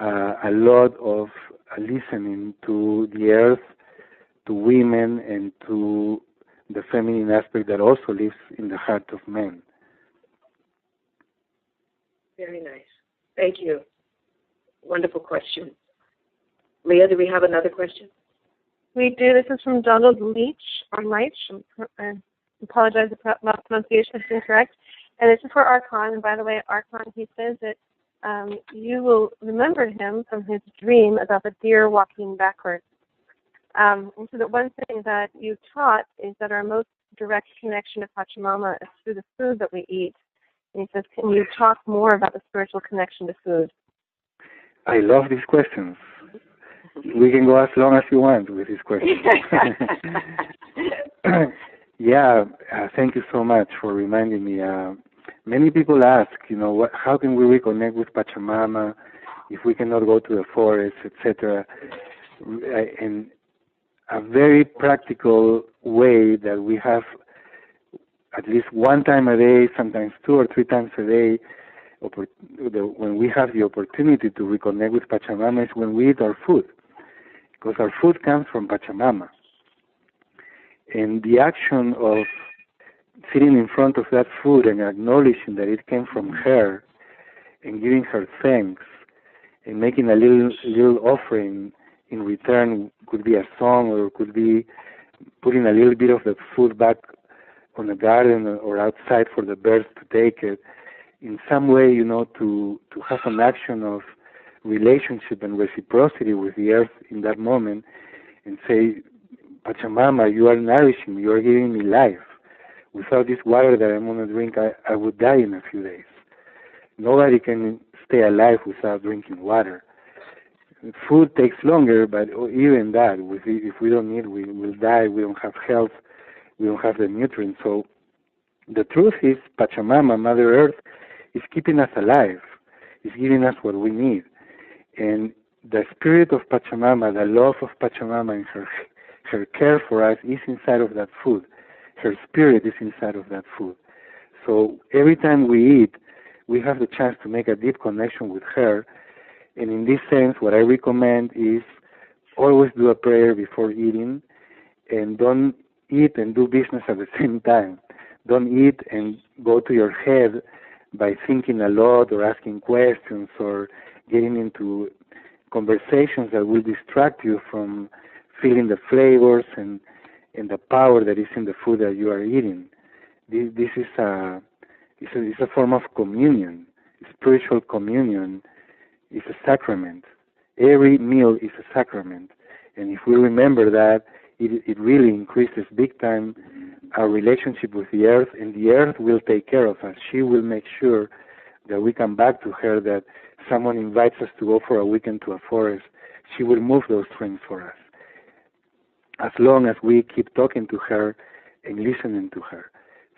a lot of listening to the earth, to women, and to the feminine aspect that also lives in the heart of men. Very nice. Thank you. Wonderful question. Leah, do we have another question? We do. This is from Donald Leach, or Leach. I apologize if my pronunciation is incorrect. And this is for Arkan. And by the way, Arkan, he says that you will remember him from his dream about the deer walking backwards. And so that one thing that you taught is that our most direct connection to Pachamama is through the food that we eat. And he says, can you talk more about the spiritual connection to food? I love these questions. We can go as long as you want with these questions. Yeah, thank you so much for reminding me. Many people ask, how can we reconnect with Pachamama if we cannot go to the forest, etc. And a very practical way that we have at least one time a day, sometimes 2 or 3 times a day, when we have the opportunity to reconnect with Pachamama is when we eat our food, because our food comes from Pachamama. And the action of sitting in front of that food and acknowledging that it came from her and giving her thanks and making a little offering in return, could be a song or could be putting a little bit of the food back on the garden or outside for the birds to take it, in some way, to have an action of relationship and reciprocity with the earth in that moment and say, Pachamama, you are nourishing me, you are giving me life. Without this water that I'm going to drink, I would die in a few days. Nobody can stay alive without drinking water. Food takes longer, but even that, if we don't eat, we will die, we don't have health, we don't have the nutrients. So the truth is, Pachamama, Mother Earth, is keeping us alive, is giving us what we need. And the spirit of Pachamama, the love of Pachamama, and her care for us is inside of that food. Her spirit is inside of that food. So every time we eat, we have the chance to make a deep connection with her. And in this sense, what I recommend is always do a prayer before eating, and don't eat and do business at the same time. Don't eat and go to your head by thinking a lot or asking questions or getting into conversations that will distract you from feeling the flavors and the power that is in the food that you are eating. This is it's a form of communion. Spiritual communion is a sacrament. Every meal is a sacrament. And if we remember that, it really increases big time our relationship with the earth, and the earth will take care of us. She will make sure that we come back to her, that someone invites us to go for a weekend to a forest. She will move those things for us, as long as we keep talking to her and listening to her.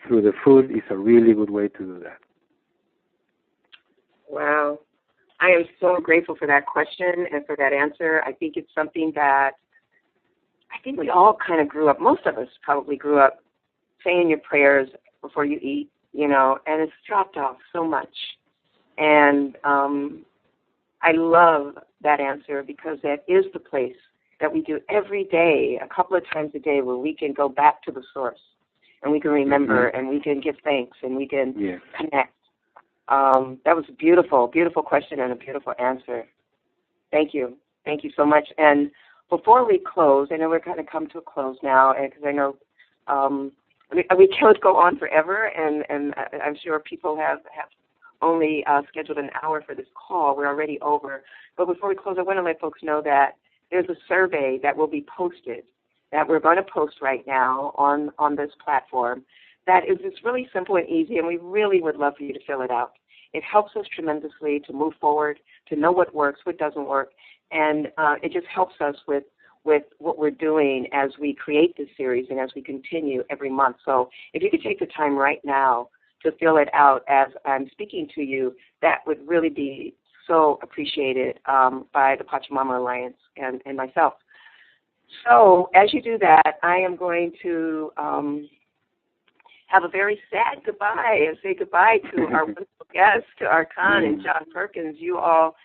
Through the food is a really good way to do that. Wow. I am so grateful for that question and for that answer. I think it's something that I think we all kind of grew up, most of us probably grew up saying your prayers before you eat, and it's dropped off so much. And I love that answer, because that is the place that we do every day, a couple of times a day, where we can go back to the source and we can remember and we can give thanks and we can connect. That was a beautiful, beautiful question and a beautiful answer. Thank you. Thank you so much. And before we close, I know we're going to come to a close now, because I know we can't go on forever, and I'm sure people have only scheduled an hour for this call. We're already over. But before we close, I want to let folks know that there's a survey that will be posted, that we're going to post right now on this platform, that is just really simple and easy, and we really would love for you to fill it out. It helps us tremendously to move forward, to know what works, what doesn't work, and it just helps us with what we're doing as we create this series and as we continue every month. So if you could take the time right now to fill it out as I'm speaking to you, that would really be so appreciated by the Pachamama Alliance and myself. So as you do that, I am going to have a very sad goodbye and say goodbye to our wonderful guests, to Arkan and John Perkins. You all,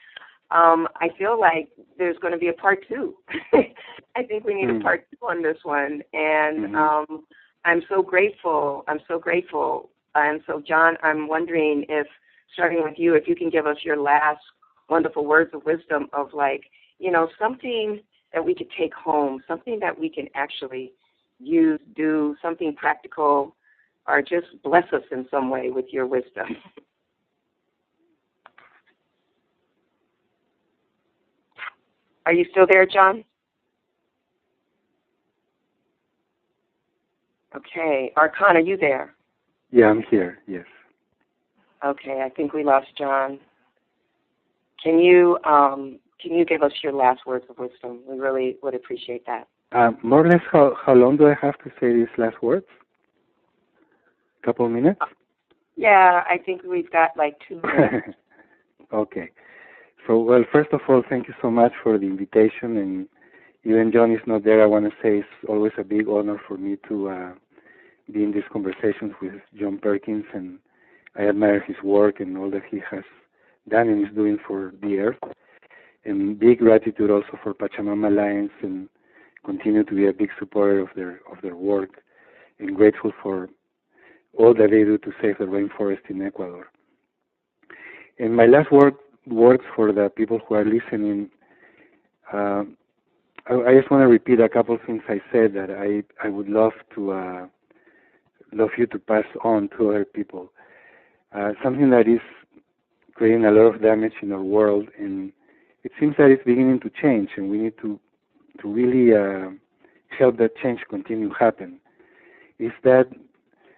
I feel like there's going to be a part two. I think we need a part two on this one. And I'm so grateful. I'm so grateful. And so, John, I'm wondering if, starting with you, if you can give us your last wonderful words of wisdom of, something that we could take home, something that we can actually use, do, something practical, or just bless us in some way with your wisdom. Are you still there, John? Okay. Arkan, are you there? Yeah, I'm here, yes. Okay, I think we lost John. Can you give us your last words of wisdom? We really would appreciate that. More or less, how long do I have to say these last words? A couple of minutes? Yeah, I think we've got like 2 minutes. Okay. So, well, first of all, thank you so much for the invitation. And even John is not there, I want to say it's always a big honor for me to be in these conversations with John Perkins, and I admire his work and all that he has done and is doing for the earth. And big gratitude also for Pachamama Alliance, and continue to be a big supporter of their work, and grateful for all that they do to save the rainforest in Ecuador. And my last words for the people who are listening, I just want to repeat a couple of things I said that I would love you to pass on to other people. Something that is creating a lot of damage in our world, and it seems that it's beginning to change, and we need to really help that change continue to happen. Is that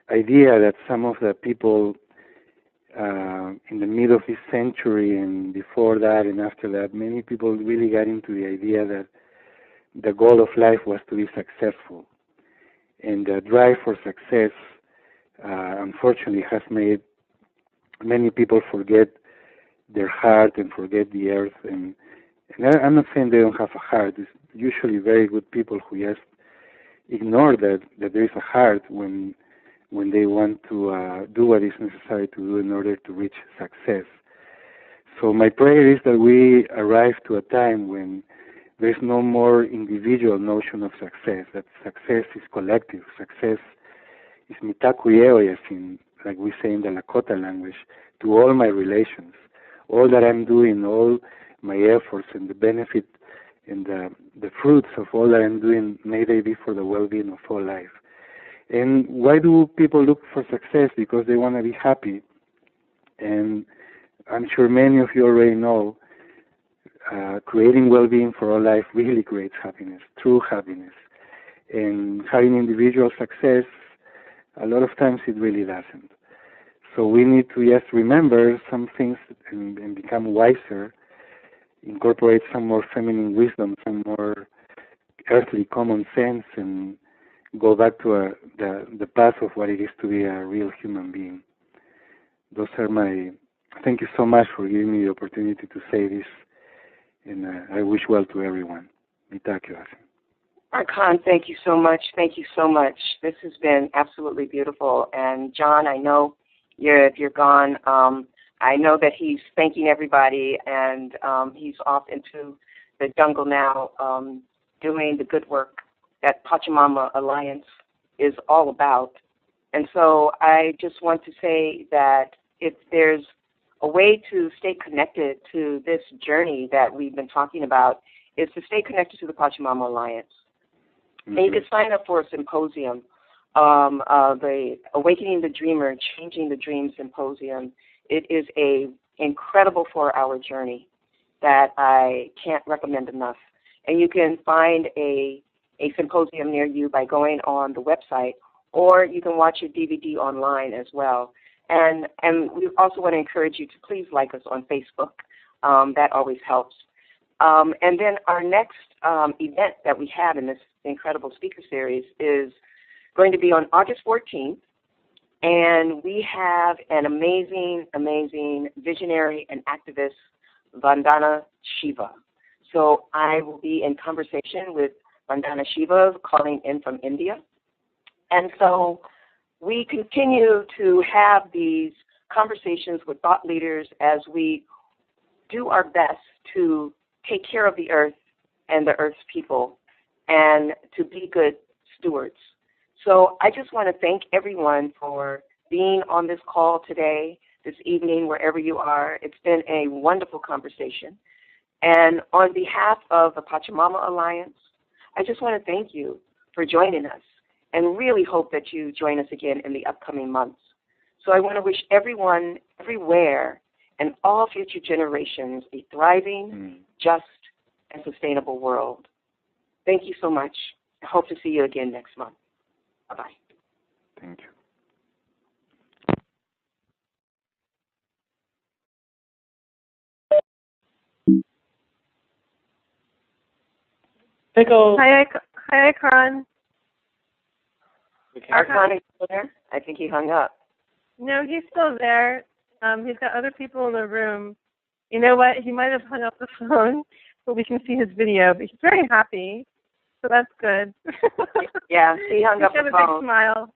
idea that some of the people in the middle of this century and before that and after that, many people really got into the idea that the goal of life was to be successful. And the drive for success, unfortunately, has made many people forget their heart and forget the earth. And I'm not saying they don't have a heart. It's usually very good people who just ignore that there is a heart when they want to do what is necessary to do in order to reach success. So my prayer is that we arrive to a time when there is no more individual notion of success, that success is collective. Success is mitakuyeoyas, like we say in the Lakota language, to all my relations. All that I'm doing, all my efforts and the benefit and the fruits of all that I'm doing, may they be for the well-being of all life. And why do people look for success? Because they want to be happy. And I'm sure many of you already know, creating well-being for all life really creates happiness, true happiness. And having individual success, a lot of times it really doesn't. So we need to just remember some things and become wiser, incorporate some more feminine wisdom, some more earthly common sense, and go back to the path of what it is to be a real human being. Those are my... Thank you so much for giving me the opportunity to say this, and I wish well to everyone. Mitakuyeoyas. Arkan, thank you so much. Thank you so much. This has been absolutely beautiful. And John, I know you're gone. I know that he's thanking everybody, and he's off into the jungle now, doing the good work that Pachamama Alliance is all about. And so I just want to say that if there's a way to stay connected to this journey that we've been talking about, is to stay connected to the Pachamama Alliance. Mm-hmm. And you can sign up for a symposium, the Awakening the Dreamer, Changing the Dream Symposium. It is a incredible 4-hour journey that I can't recommend enough. And you can find a symposium near you by going on the website, or you can watch a DVD online as well. And we also want to encourage you to please like us on Facebook. That always helps. And then our next event that we have in this incredible speaker series is going to be on August 14th. And we have an amazing, amazing visionary and activist, Vandana Shiva. So I will be in conversation with Vandana Shiva, calling in from India. And so we continue to have these conversations with thought leaders as we do our best to take care of the earth and the earth's people and to be good stewards. So I just want to thank everyone for being on this call today, this evening, wherever you are. It's been a wonderful conversation. And on behalf of the Pachamama Alliance, I just want to thank you for joining us and really hope that you join us again in the upcoming months. So I want to wish everyone, everywhere, and all future generations a thriving, just, and sustainable world. Thank you so much. I hope to see you again next month. Bye-bye. Thank you. Hi, Arkan. Arkan is still there? I think he hung up. No, he's still there. He's got other people in the room. You know what? He might have hung up the phone, but we can see his video. But he's very happy, so that's good. Yeah, he hung up the phone. He's got a big smile.